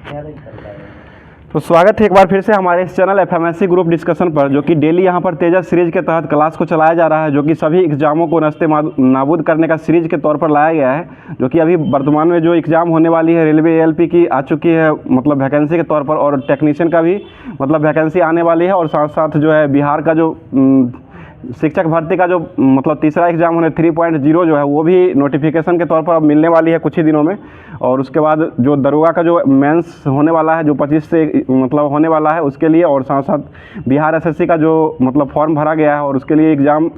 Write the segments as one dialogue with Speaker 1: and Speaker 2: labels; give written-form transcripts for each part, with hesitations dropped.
Speaker 1: तो स्वागत है एक बार फिर से हमारे इस चैनल एफएमएससी ग्रुप डिस्कशन पर, जो कि डेली यहाँ पर तेजस सीरीज के तहत क्लास को चलाया जा रहा है, जो कि सभी एग्जामों को नस्ते नाबूद करने का सीरीज के तौर पर लाया गया है। जो कि अभी वर्तमान में जो एग्ज़ाम होने वाली है रेलवे एएलपी की आ चुकी है, मतलब वैकेंसी के तौर पर, और टेक्नीशियन का भी मतलब वैकेंसी आने वाली है। और साथ साथ जो है बिहार का जो शिक्षक भर्ती का जो मतलब तीसरा एग्ज़ाम होने 3.0 जो है वो भी नोटिफिकेशन के तौर पर अब मिलने वाली है कुछ ही दिनों में। और उसके बाद जो दरोगा का जो मेंस होने वाला है, जो 25 से मतलब होने वाला है उसके लिए, और साथ साथ बिहार एसएससी का जो मतलब फॉर्म भरा गया है और उसके लिए एग्ज़ाम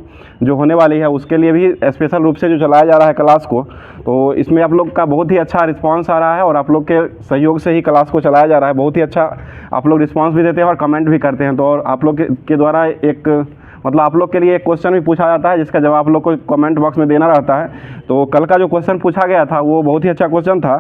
Speaker 1: जो होने वाली है उसके लिए भी स्पेशल रूप से जो चलाया जा रहा है क्लास को। तो इसमें आप लोग का बहुत ही अच्छा रिस्पांस आ रहा है और आप लोग के सहयोग से ही क्लास को चलाया जा रहा है। बहुत ही अच्छा आप लोग रिस्पांस भी देते हैं और कमेंट भी करते हैं। तो और आप लोग के द्वारा एक मतलब आप लोग के लिए एक क्वेश्चन भी पूछा जाता है जिसका जवाब आप लोग को कमेंट बॉक्स में देना रहता है। तो कल का जो क्वेश्चन पूछा गया था वो बहुत ही अच्छा क्वेश्चन था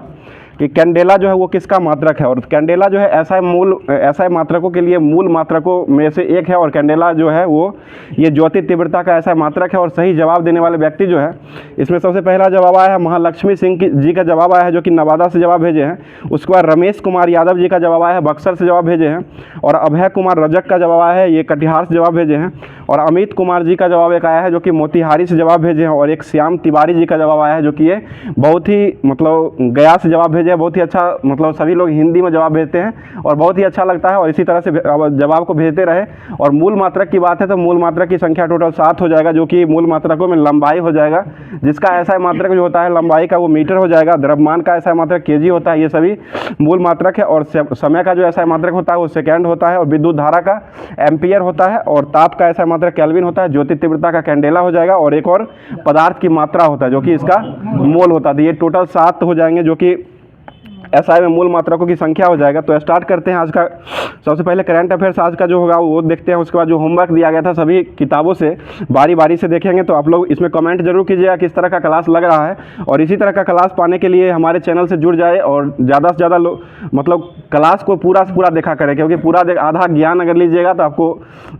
Speaker 1: कि कैंडेला जो है वो किसका मात्रक है। और कैंडेला जो है ऐसा मात्रकों के लिए मूल मात्रकों में से एक है, और कैंडेला जो है वो ये ज्योति तीव्रता का ऐसा मात्रक है। और सही जवाब देने वाले व्यक्ति जो है, इसमें सबसे पहला जवाब आया है महालक्ष्मी सिंह जी का जवाब आया है, जो कि नवादा से जवाब भेजे हैं। उसके बाद रमेश कुमार यादव जी का जवाब आया है, बक्सर से जवाब भेजे हैं। और अभय कुमार रजक का जवाब आया है, ये कटिहार से जवाब भेजे हैं। और अमित कुमार जी का जवाब एक आया है, जो कि मोतिहारी से जवाब भेजे हैं। और एक श्याम तिवारी जी का जवाब आया है, जो कि ये बहुत ही मतलब गया से जवाब भेजे हैं। बहुत ही अच्छा, मतलब सभी लोग हिंदी में जवाब भेजते हैं और बहुत ही अच्छा लगता है, और इसी तरह से जवाब को भेजते रहे। और मूल मात्रक की बात है तो मूल मात्रक की संख्या टोटल 7 हो जाएगा, जो कि मूल मात्रकों में लंबाई हो जाएगा, जिसका ऐसा मात्रक जो होता है लंबाई का वो मीटर हो जाएगा। द्रव्यमान का ऐसा मात्रक केजी होता है। ये सभी मूल मात्रक है। और समय का जो ऐसा मात्रक होता है वो सेकेंड होता है। और विद्युत धारा का एम्पियर होता है। और ताप का ऐसा मात्रक केल्विन होता है। ज्योति तीव्रता का कैंडेला हो जाएगा। और एक और पदार्थ की मात्रा होता है जो कि इसका मोल होता है। ये टोटल 7 हो जाएंगे, जो कि एसआई में मूल मात्रकों की संख्या हो जाएगा। तो स्टार्ट करते हैं आज का। सबसे पहले करंट अफेयर्स आज का जो होगा वो देखते हैं। उसके बाद जो होमवर्क दिया गया था सभी किताबों से बारी बारी से देखेंगे। तो आप लोग इसमें कमेंट जरूर कीजिएगा किस तरह का क्लास लग रहा है। और इसी तरह का क्लास पाने के लिए हमारे चैनल से जुड़ जाए और ज़्यादा से ज़्यादा लोग मतलब क्लास को पूरा से पूरा देखा करें, क्योंकि पूरा आधा ज्ञान अगर लीजिएगा तो आपको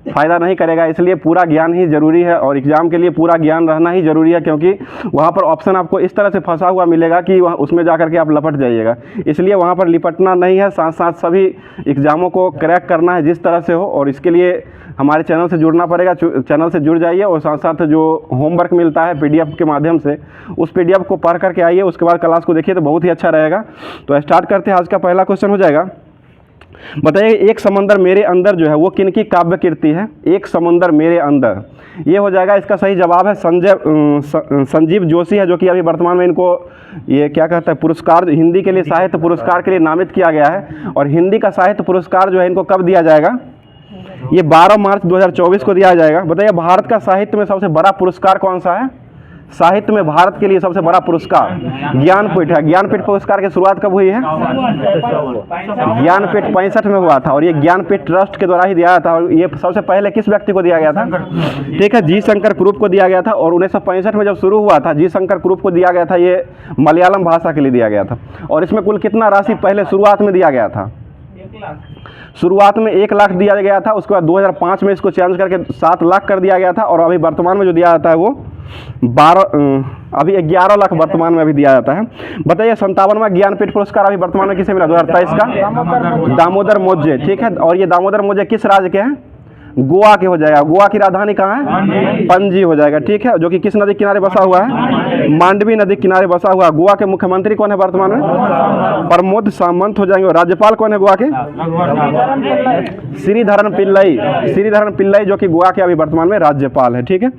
Speaker 1: फ़ायदा नहीं करेगा। इसलिए पूरा ज्ञान ही ज़रूरी है और एग्ज़ाम के लिए पूरा ज्ञान रहना ही ज़रूरी है, क्योंकि वहाँ पर ऑप्शन आपको इस तरह से फंसा हुआ मिलेगा कि वहाँ उसमें जा कर के आप लपट जाइएगा। इसलिए वहाँ पर लिपटना नहीं है, साथ साथ सभी एग्ज़ामों को क्रैक करना है जिस तरह से हो। और इसके लिए हमारे चैनल से जुड़ना पड़ेगा। चैनल से जुड़ जाइए और साथ साथ जो होमवर्क मिलता है पीडीएफ के माध्यम से, उस पीडीएफ को पढ़ करके आइए। उसके बाद क्लास को देखिए तो बहुत ही अच्छा रहेगा। तो स्टार्ट करते हैं। आज का पहला क्वेश्चन हो जाएगा, बताइए एक समंदर मेरे अंदर जो है वो किनकी काव्य कीर्ति है। एक समंदर मेरे अंदर, ये हो जाएगा। इसका सही जवाब है संजीव जोशी है, जो कि अभी वर्तमान में इनको ये क्या कहता है पुरस्कार, हिंदी के लिए साहित्य पुरस्कार के लिए नामित किया गया है। और हिंदी का साहित्य पुरस्कार जो है इनको कब दिया जाएगा, ये 12 मार्च 2024 को दिया जाएगा। बताइए भारत का साहित्य में सबसे बड़ा पुरस्कार कौन सा है। साहित्य में भारत के लिए सबसे बड़ा पुरस्कार ज्ञानपीठ है। ज्ञानपीठ पुरस्कार की शुरुआत कब हुई है, ज्ञानपीठ 65 में हुआ था। और ये ज्ञानपीठ ट्रस्ट के द्वारा ही दिया गया था। और ये सबसे पहले किस व्यक्ति को दिया गया था, ठीक है, जी शंकर कुरुप को दिया गया था। और 1965 में जब शुरू हुआ था जी शंकर कुरुप को दिया गया था, ये मलयालम भाषा के लिए दिया गया था। और इसमें कुल कितना राशि पहले शुरुआत में दिया गया था, शुरुआत में 1 लाख दिया गया था। उसके बाद 2005 में इसको चेंज करके 7 लाख कर दिया गया था। और अभी वर्तमान में जो दिया जाता है वो 11 लाख वर्तमान में अभी दिया जाता है। बताइए 57वां ज्ञानपीठ पुरस्कार अभी वर्तमान में किसे मिला 2023 का, दामोदर मोजे, ठीक है। और ये दामोदर मोजे किस राज्य के हैं, गोवा के हो जाएगा। गोवा की राजधानी कहाँ है, पणजी हो जाएगा, ठीक है, जो कि किस नदी किनारे बसा हुआ है, मांडवी नदी किनारे बसा हुआ। गोवा के मुख्यमंत्री कौन है वर्तमान में, प्रमोद सामंत हो जाएंगे। और राज्यपाल कौन है गोवा के, श्रीधरन पिल्लई, श्रीधरन पिल्लई, जो कि गोवा के अभी वर्तमान में राज्यपाल है, ठीक है।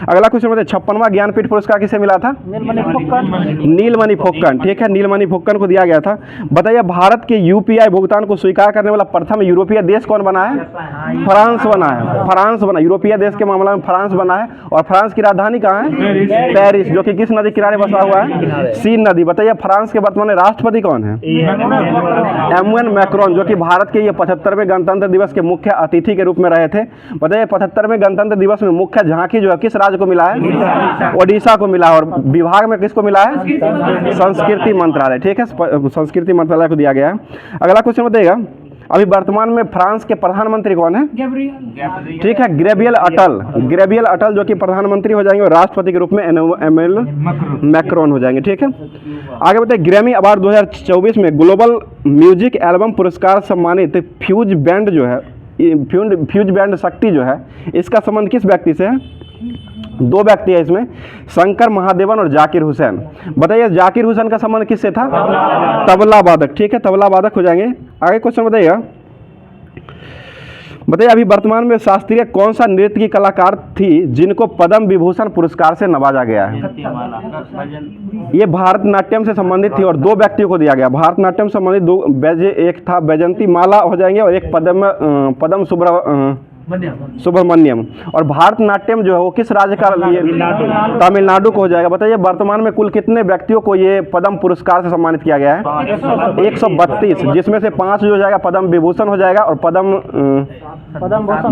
Speaker 1: अगला क्वेश्चन बताइए 56वां ज्ञानपीठ पुरस्कार किसे मिला था, नीलमणि फुक्कन, ठीक है, नीलमणि फुक्कन को दिया गया था। बताइए भारत के यूपीआई भुगतान को स्वीकार करने वाला प्रथम यूरोपीय देश कौन बना है, फ्रांस बना है। फ्रांस बना, यूरोपीय देश के मामले में फ्रांस बना है। और फ्रांस की राजधानी कहाँ है, पेरिस, जो कि किस नदी किनारे बसा हुआ है, सीन नदी। बताइए फ्रांस के वर्तमान में राष्ट्रपति कौन है, एमुएन मैक्रोन, जो कि भारत के ये 75वें गणतंत्र दिवस के मुख्य अतिथि के रूप में रहे थे। बताइए 75वें गणतंत्र दिवस में मुख्य झांकी जो है किस राज्य को मिला है, ओडिशा को मिला है। और विभाग में किसको मिला है, संस्कृति मंत्रालय, ठीक है, संस्कृति मंत्रालय को दिया गया है। अगला क्वेश्चन बताइएगा अभी वर्तमान में फ्रांस के प्रधानमंत्री कौन है?
Speaker 2: गैब्रियल।
Speaker 1: ठीक है, गैब्रियल अटल। गैब्रियल अटल जो कि प्रधानमंत्री हो जाएंगे और राष्ट्रपति के रूप में एमेनुएल मैक्रोन हो जाएंगे। ठीक है, आगे बताइए, ग्रैमी अवार्ड 2024 में ग्लोबल म्यूजिक एल्बम पुरस्कार सम्मानित फ्यूज बैंड जो है, फ्यूज बैंड शक्ति जो है, इसका संबंध किस व्यक्ति से है? दो व्यक्ति है इसमें, शंकर महादेवन और जाकिर हुसैन। बताइए जाकिर हुसैन का संबंध किससे था? तबला वादक। ठीक है, तबला वादक हो जाएंगे। आगे क्वेश्चन बताइएगा, बताइए अभी वर्तमान में शास्त्रीय कौन सा नृत्य की कलाकार थी जिनको पद्म विभूषण पुरस्कार से नवाजा गया है? ये भारतनाट्यम से संबंधित थी और दो व्यक्तियों को दिया गया। भारतनाट्यम से संबंधित दो, एक था बैजंती माला हो जाएंगे और एक पद्म सुब्रमण्यम। और भारतनाट्यम जो है वो किस राज्य का? तमिलनाडु को हो जाएगा। बताइए वर्तमान में कुल कितने व्यक्तियों को ये पद्म पुरस्कार से सम्मानित किया गया है? 132, जिसमें से 5 जो जाएगा पद्म विभूषण हो जाएगा और पद्म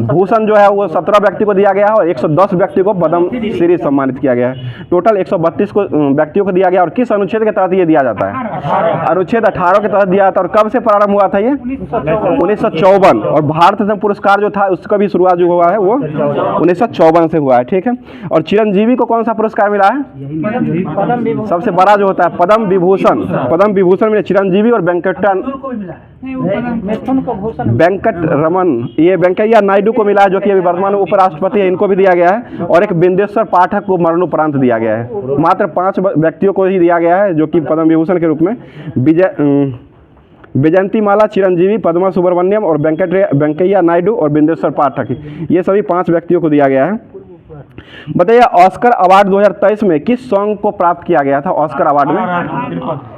Speaker 1: भूषण जो है वो 17 व्यक्ति को दिया गया है और 110 व्यक्ति को पद्म श्री सम्मानित किया गया है। टोटल 132 को व्यक्तियों को दिया गया। और किस अनुच्छेद के तहत ये दिया जाता है? अनुच्छेद 18 के तहत दिया जाता है। और कब से प्रारंभ हुआ था ये? 1954। और भारत रत्न पुरस्कार जो था उसका भी शुरुआत जो हुआ है वो 1954 से हुआ है। ठीक है, और चिरंजीवी को कौन सा पुरस्कार मिला है? सबसे बड़ा जो होता है पद्म विभूषण। पद्म विभूषण में चिरंजीवी और वेंकट रमन, ये वेंकैया नायडू को मिला है जो कि अभी वर्तमान उपराष्ट्रपति है, इनको भी दिया गया है। और एक बिंदेश्वर पाठक को मरणोपरांत दिया गया है। मात्र 5 व्यक्तियों को ही दिया गया है जो कि पद्म विभूषण के रूप में, बैजंती माला, चिरंजीवी, पद्मा सुब्रमण्यम और वेंकैया नायडू और बिंदेश्वर पाठक, ये सभी 5 व्यक्तियों को दिया गया है। बताइए ऑस्कर अवार्ड 2023 में किस सॉन्ग को प्राप्त किया गया था? ऑस्कर अवार्ड में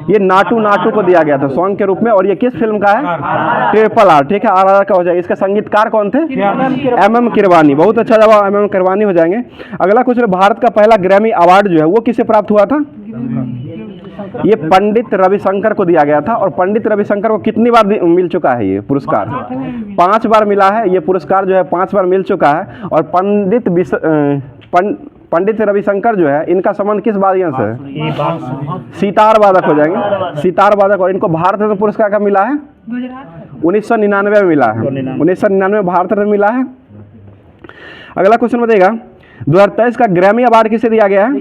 Speaker 1: ये नाटू नाटू को दिया गया था सॉन्ग के रूप में। और ये किस फिल्म का है? Triple R. ठीक है, RRR का हो जाएगा। इसके संगीतकार कौन थे? MM किरवानी। बहुत अच्छा जवाब, MM किरवानी हो जाएंगे। अगला क्वेश्चन, भारत का पहला ग्रैमी अवार्ड जो है वो किसे प्राप्त हुआ था? ये पंडित रविशंकर को दिया गया था। और पंडित रविशंकर को कितनी बार मिल चुका है ये पुरस्कार? 5 बार मिला है। ये पुरस्कार जो है 5 बार मिल चुका है। और पंडित रविशंकर जो है इनका संबंध किस वाद्य से? सितार वादक हो जाएंगे, सितार वादक। और इनको भारत रत्न पुरस्कार का मिला है 1999 में मिला है। 1999 में भारत रत्न मिला है। अगला क्वेश्चन बताइएगा, 2023 का ग्रैमी अवार्ड किसे दिया गया है?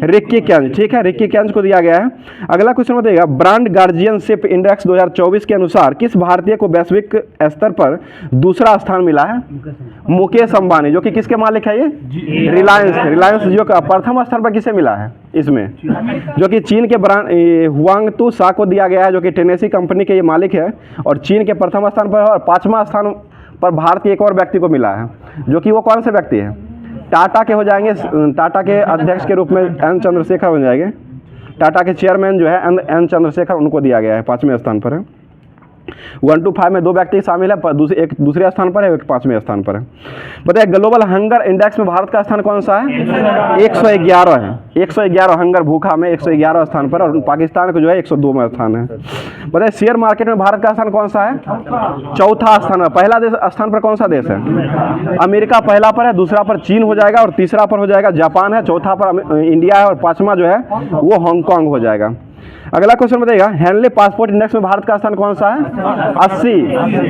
Speaker 1: रिक्की कैंज। ठीक है, रिक्की कैंज को दिया गया है। अगला क्वेश्चन बताइएगा, ब्रांड गार्जियनशिप इंडेक्स 2024 के अनुसार किस भारतीय को वैश्विक स्तर पर दूसरा स्थान मिला है? मुकेश अंबानी, जो कि किसके मालिक है? ये रिलायंस जो का प्रथम स्थान पर किसे मिला है इसमें? जो कि चीन के ब्रांड हुआंगतू सा को दिया गया है, जो कि टेनेसी कंपनी के ये मालिक है और चीन के प्रथम स्थान पर है। और 5वां स्थान पर भारत के एक और व्यक्ति को मिला है, जो कि वो कौन से व्यक्ति है? टाटा के हो जाएंगे। टाटा के अध्यक्ष के रूप में N चंद्रशेखर हो जाएंगे। टाटा के चेयरमैन जो है N चंद्रशेखर, उनको दिया गया है, 5वें स्थान पर है। 1 to 5 में 2 व्यक्ति शामिल है, एक दूसरे स्थान पर है, एक 5वें स्थान पर है। बताइए ग्लोबल हंगर इंडेक्स में भारत का स्थान कौन सा है? 111 है। 111 हंगर भूखा में 111 स्थान पर। और पाकिस्तान को जो है 102वां स्थान है। बताइए शेयर मार्केट में भारत का स्थान कौन सा है? चौथा स्थान है। पहला स्थान पर कौन सा देश है? अमेरिका पहला पर है, दूसरा पर चीन हो जाएगा और तीसरा पर हो जाएगा जापान है, चौथा पर इंडिया है और 5वां जो है वो हांगकांग हो जाएगा। अगला क्वेश्चन बताइएगा, हेनले पासपोर्ट इंडेक्स में भारत का स्थान कौन सा है?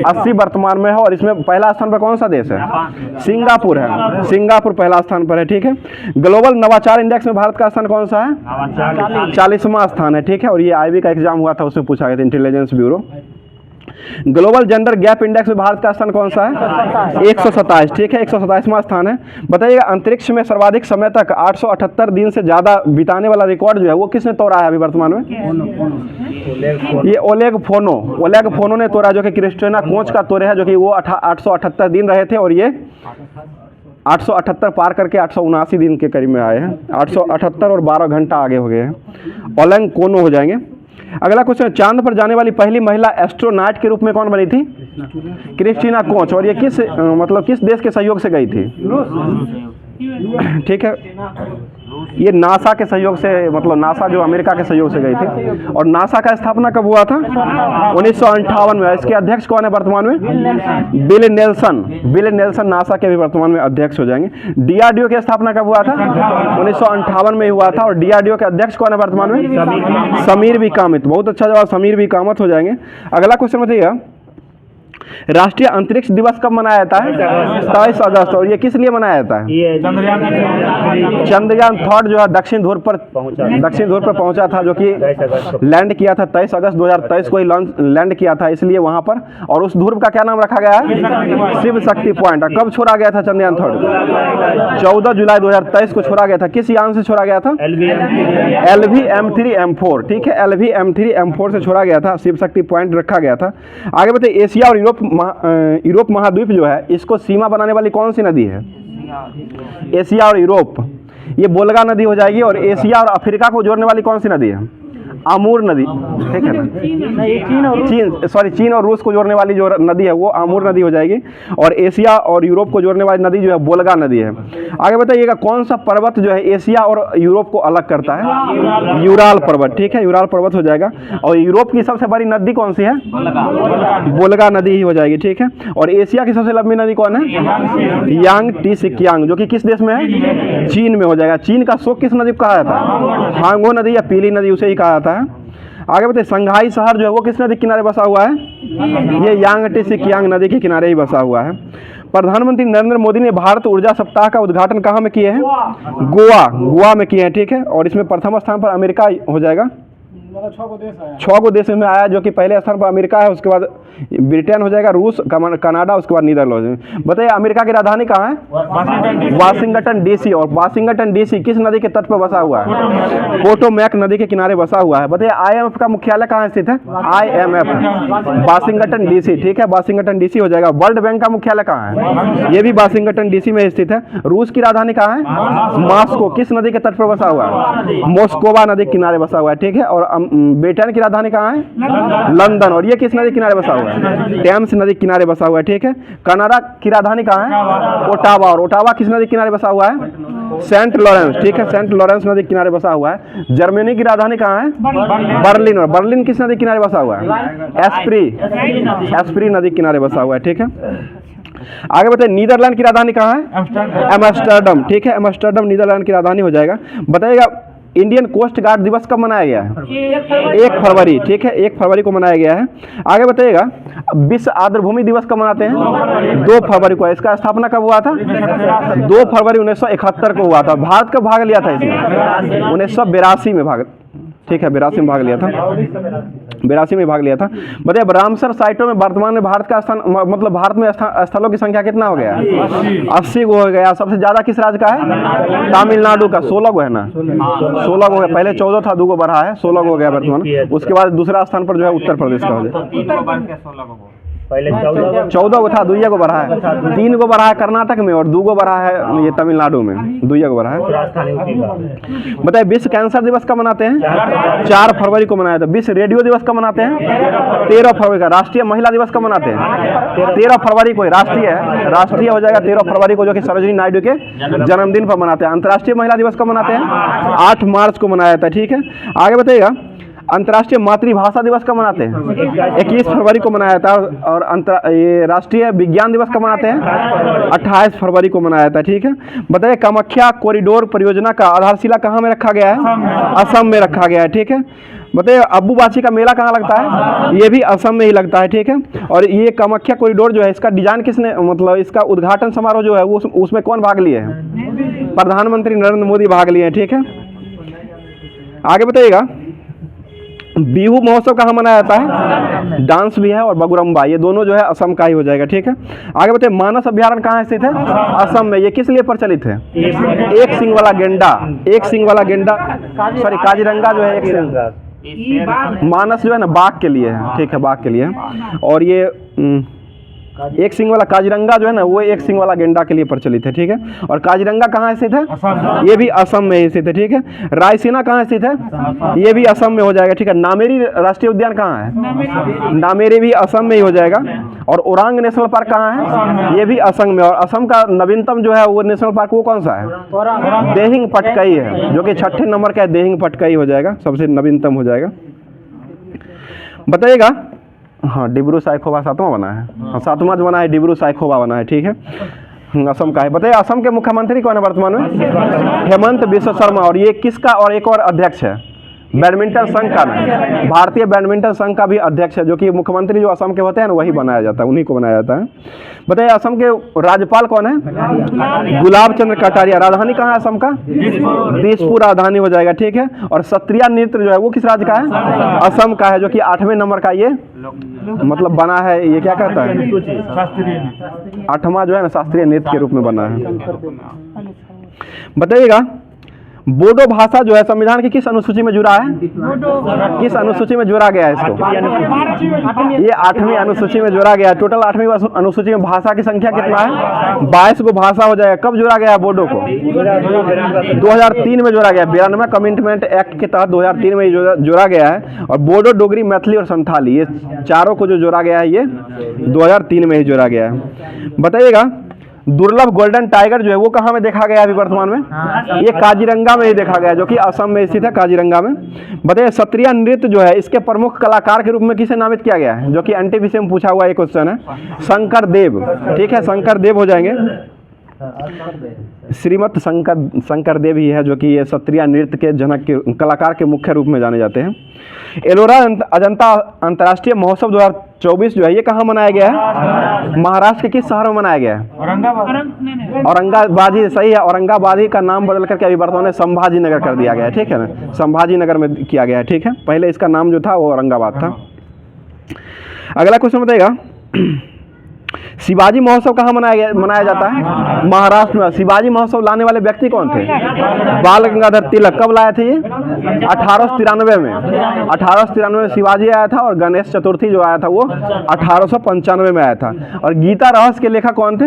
Speaker 1: 80 वर्तमान में है। और इसमें पहला स्थान पर कौन सा देश है? सिंगापुर है। सिंगापुर पहला स्थान पर है। ठीक है, ग्लोबल नवाचार इंडेक्स में भारत का स्थान कौन सा है? 40वां स्थान है। ठीक है, और ये IB का एग्जाम हुआ था, उसमें पूछा गया था, intelligence bureau. Global gender gap index में भारत का स्थान कौन सा है? 127। ठीक है, 127वां स्थान है। बताइएगा अंतरिक्ष में सर्वाधिक समय तक 878 दिन से ज्यादा बिताने वाला रिकॉर्ड जो है वो किसने तोड़ा है अभी वर्तमान में? ये ओलेग फोनो ने तोड़ा, जो कि क्रिस्टिना कोच का तोड़े है, जो कि वो 878 दिन रहे थे और ये 878 पार करके 879 दिन के करीब में आए हैं। 878 और 12 घंटा आगे हो गए हैं। ओलेग कोनो हो जाएंगे। अगला क्वेश्चन, चांद पर जाने वाली पहली महिला एस्ट्रोनॉट के रूप में कौन बनी थी? Christina coach. और ये किस देश के सहयोग से गई थी? ठीक है, ये नासा के सहयोग से, मतलब नासा जो अमेरिका के सहयोग से गई थी। और नासा का स्थापना कब हुआ था? 1958 में। इसके अध्यक्ष कौन है वर्तमान में? बिल नेल्सन नासा के भी वर्तमान में अध्यक्ष हो जाएंगे। DRDO की स्थापना कब हुआ था? 1958 में हुआ था। और DRDO के अध्यक्ष कौन है वर्तमान में? समीर भी कामत। बहुत अच्छा जवाब, समीर भी कामत हो जाएंगे। अगला क्वेश्चन बताइएगा, राष्ट्रीय अंतरिक्ष दिवस कब मनाया जाता है? 27 अगस्त। और ये किस लिए मनाया जाता है? चंद्रयान थर्ड जो है दक्षिण ध्रुव पर पहुंचा था, जो कि लैंड किया था 23 अगस्त 2023 को ही लैंड किया था, इसलिए वहां पर। और उस ध्रुव का क्या नाम रखा गया है? शिव शक्ति पॉइंट। कब छोड़ा गया था चंद्रयान थर्ड? 14 जुलाई 2023 को छोड़ा गया था। किस यान से छोड़ा गया था? LV-M3M4। ठीक है, LV-M3M4 से छोड़ा गया था, शिव शक्ति पॉइंट रखा गया था। आगे बताइए, एशिया और यूरोप महाद्वीप जो है, इसको सीमा बनाने वाली कौन सी नदी है? एशिया और यूरोप, ये वोल्गा नदी हो जाएगी। और एशिया और अफ्रीका को जोड़ने वाली कौन सी नदी है? आमूर नदी। ठीक है ना, चीन और रूस को जोड़ने वाली जो नदी है वो आमूर नदी हो जाएगी। और एशिया और यूरोप को जोड़ने वाली नदी जो है वोल्गा नदी है। आगे बताइएगा, कौन सा पर्वत जो है एशिया और यूरोप को अलग करता है? यूराल पर्वत। ठीक है, यूराल पर्वत हो जाएगा। और यूरोप की सबसे बड़ी नदी कौन सी है? वोल्गा नदी ही हो जाएगी। ठीक है, और एशिया की सबसे लंबी नदी कौन है? यांगटीसी कियांग, जो कि किस देश में है? चीन में हो जाएगा। चीन का शोक किस नदी को कहा जाता है? हांगो नदी या पीली नदी, उसे ही कहा जाता है। आगे बताइए, संघाई शहर जो है वो किस नदी के किनारे बसा हुआ है? ये यांगटीसी कियांग नदी के किनारे ही बसा हुआ है। प्रधानमंत्री नरेंद्र मोदी ने भारत ऊर्जा सप्ताह का उद्घाटन कहाँ में किए हैं? गोवा में किए हैं। ठीक है, और इसमें प्रथम स्थान पर अमेरिका हो जाएगा। 6 को देश में आया, जो कि पहले स्थान पर अमेरिका है, उसके बाद ब्रिटेन हो जाएगा, रूस, कनाडा, उसके बाद नीदरलैंड। बताइए, अमेरिका की राजधानी कहाँ है? Washington DC. और वाशिंगटन डीसी किस नदी के तट पर बसा हुआ है? पोटोमैक नदी के किनारे बसा हुआ है। बताइए, IMF का मुख्यालय कहाँ स्थित है? IMF Washington DC. ठीक है, वाशिंगटन डीसी हो जाएगा। वर्ल्ड बैंक का मुख्यालय कहाँ है? ये भी वाशिंगटन डीसी में स्थित है। रूस की राजधानी कहाँ है? मॉस्को। किस नदी के तट पर बसा हुआ है? मोस्कोवा नदी के किनारे बसा हुआ है। ठीक है, और ब्रिटेन की राजधानी कहाँ है? लंदन। और ये किस नदी किनारे बसा हुआ है? टेम्स नदी किनारे बसा हुआ है। ठीक है, कनाडा की राजधानी कहाँ है? ओटावा। और ओटावा किस नदी किनारे बसा हुआ है? Saint Lawrence. ठीक है, सेंट लॉरेंस नदी किनारे बसा हुआ है। जर्मनी की राजधानी कहाँ है? बर्लिन। और बर्लिन किस नदी किनारे बसा हुआ है? एस्प्री नदी किनारे बसा हुआ है। ठीक है, आगे बताइए, नीदरलैंड की राजधानी कहाँ है? एम्स्टर्डम। ठीक है, एम्स्टर्डम नीदरलैंड की राजधानी हो जाएगा। बताइएगा, इंडियन कोस्ट गार्ड दिवस कब मनाया गया है? 1 फरवरी। ठीक है, 1 फरवरी को मनाया गया है। आगे बताइएगा, विश्व आर्द्रभूमि दिवस कब मनाते हैं? 2 फरवरी को। इसका स्थापना कब हुआ था? 2 फरवरी 1971 को हुआ था। भारत कब भाग लिया था इसमें? 1982 में भाग। ठीक है, 82 में भाग लिया था। 82 में भाग लिया था। बताइए, रामसर साइटों में वर्तमान में भारत का स्थान, मतलब भारत में स्थलों की संख्या कितना हो गया? 80 को हो गया। सबसे ज्यादा किस राज्य का है? तमिलनाडु का। 16 को है ना, 16 को हो गया। पहले 14 था, 2 को बढ़ा है, 16 को हो गया वर्तमान। उसके बाद दूसरा स्थान पर जो है उत्तर प्रदेश का हो गया। पहले 14 को था, 2 को बढ़ा है। 3 को बढ़ा है कर्नाटक में, और 2 को बढ़ा है ये तमिलनाडु में। 2 को बढ़ा है। बताइए, विश्व कैंसर दिवस कब मनाते हैं? 4 फरवरी को मनाया था। विश्व रेडियो दिवस कब मनाते हैं? 13 फरवरी का। राष्ट्रीय महिला दिवस कब मनाते हैं? 13 फरवरी को। राष्ट्रीय हो जाएगा 13 फरवरी को, जो कि सरोजिनी नायडू के जन्मदिन पर मनाते हैं। अंतर्राष्ट्रीय महिला दिवस कब मनाते हैं? 8 मार्च को मनाया जाता है। ठीक है, आगे बताइएगा, अंतर्राष्ट्रीय मातृभाषा दिवस कब मनाते हैं? 21 फरवरी को मनाया जाता है। और ये राष्ट्रीय विज्ञान दिवस कब मनाते हैं? 28 फरवरी को मनाया जाता है। ठीक है, बताइए, कामाख्या कॉरिडोर परियोजना का आधारशिला कहाँ में रखा गया है? असम में रखा गया है। ठीक है, बताइए, अब्बूबासी का मेला कहाँ लगता है? ये भी असम में ही लगता है। ठीक है, और ये कामाख्या कॉरिडोर जो है, इसका डिजाइन किसने, मतलब इसका उद्घाटन समारोह जो है वो उसमें कौन भाग लिए हैं? प्रधानमंत्री नरेंद्र मोदी भाग लिए हैं। ठीक है, आगे बताइएगा, बिहू महोत्सव कहाँ मनाया जाता है? डांस भी है और बगुरम्बा, ये दोनों जो है असम का ही हो जाएगा। ठीक है, आगे बताइए, मानस अभ्यारण्य कहाँ स्थित है? असम में। ये किस लिए प्रचलित है? एक सिंग वाला गेंडा, सॉरी काजीरंगा जो है एक सिंग। मानस जो है ना बाघ के लिए है। ठीक है, बाघ के लिए। और ये एक सिंग वाला काजीरंगा जो है ना, वो एक सिंग वाला गेंडा के लिए प्रचलित है। ठीक है, और काजीरंगा कहाँ स्थित है? ये भी असम में ही स्थित है। ठीक है, रायसीना कहाँ स्थित है? ये भी असम में हो जाएगा। ठीक है, नामेरी राष्ट्रीय उद्यान कहाँ है? नामेरी भी असम में ही हो जाएगा। और ओरांग नेशनल पार्क कहाँ है? ये भी असम में। और असम का नवीनतम जो है वो नेशनल पार्क वो कौन सा है? देहिंग पटकाई है, जो कि 6ठे नंबर का है। देहिंग पटकाई हो जाएगा, सबसे नवीनतम हो जाएगा। बताइएगा, हाँ, डिब्रू साइखोवा 7वां बना है। हाँ, 7वां जो बना है डिब्रू साइखोवा बना है। ठीक है, असम का है। बताइए, असम के मुख्यमंत्री कौन है वर्तमान में? हेमंत बिश्व शर्मा। और ये किसका और एक और अध्यक्ष है? बैडमिंटन संघ का नहीं, भारतीय बैडमिंटन संघ का भी अध्यक्ष है, जो कि मुख्यमंत्री जो असम के होते हैं ना वही बनाया जाता है, उन्हीं को बनाया जाता है। बताइए असम के राज्यपाल कौन है? गुलाब चंद्र कटारिया। राजधानी कहाँ है असम का? दिसपुर राजधानी हो जाएगा, ठीक है। और सत्रिया नृत्य जो है वो किस राज्य का है? असम का है, जो कि 8वें नंबर का ये मतलब बना है। ये क्या कहता है? 8वां जो है ना शास्त्रीय नृत्य के रूप में बना है। बताइएगा बोडो भाषा जो है संविधान की किस अनुसूची में जुड़ा है? किस अनुसूची में जोड़ा गया है इसको? ये 8वीं अनुसूची में जोड़ा गया है। टोटल 8वीं अनुसूची में भाषा की संख्या कितना है? 22 को भाषा हो जाएगा। कब जोड़ा गया है बोडो को? 2003 में जोड़ा गया। 92 कमिटमेंट एक्ट के तहत 2003 में जोड़ा गया है। और बोडो, डोगरी, मैथिली और संथाली, ये चारों को जो जोड़ा गया है ये 2003 में ही जोड़ा गया है। बताइएगा दुर्लभ गोल्डन टाइगर जो है वो कहाँ में देखा गया है अभी वर्तमान में? ये काजीरंगा में ही देखा गया है, जो कि असम में स्थित है, काजीरंगा में। बताइए सत्रिया नृत्य जो है इसके प्रमुख कलाकार के रूप में किसे नामित किया गया है? जो कि एनटीपीसी में पूछा हुआ एक क्वेश्चन है। शंकर देव, ठीक है, शंकर देव हो जाएंगे। श्रीमत शंकर देव ही है जो कि ये सत्रिया नृत्य के जनक के कलाकार के मुख्य रूप में जाने जाते हैं। एलोरा अजंता अंतर्राष्ट्रीय महोत्सव 2024 जो है ये कहाँ मनाया गया है? महाराष्ट्र के किस शहर में मनाया गया है? औरंगाबाद ही सही है। औरंगाबाद ही का नाम बदल करके अभी वर्तमान में संभाजी नगर कर दिया गया है, ठीक है ना, संभाजी नगर में किया गया है, ठीक है। पहले इसका नाम जो था वो औरंगाबाद था। अगला क्वेश्चन बताइएगा शिवाजी महोत्सव कहाँ मनाया जाता है? महाराष्ट्र में। शिवाजी महोत्सव लाने वाले व्यक्ति कौन थे? बाल गंगाधर तिलक। कब लाए थे ये? 1893 में। 1893 में शिवाजी आया था और गणेश चतुर्थी जो आया था वो 1895 में आया था। और गीता रहस्य के लेखक कौन थे?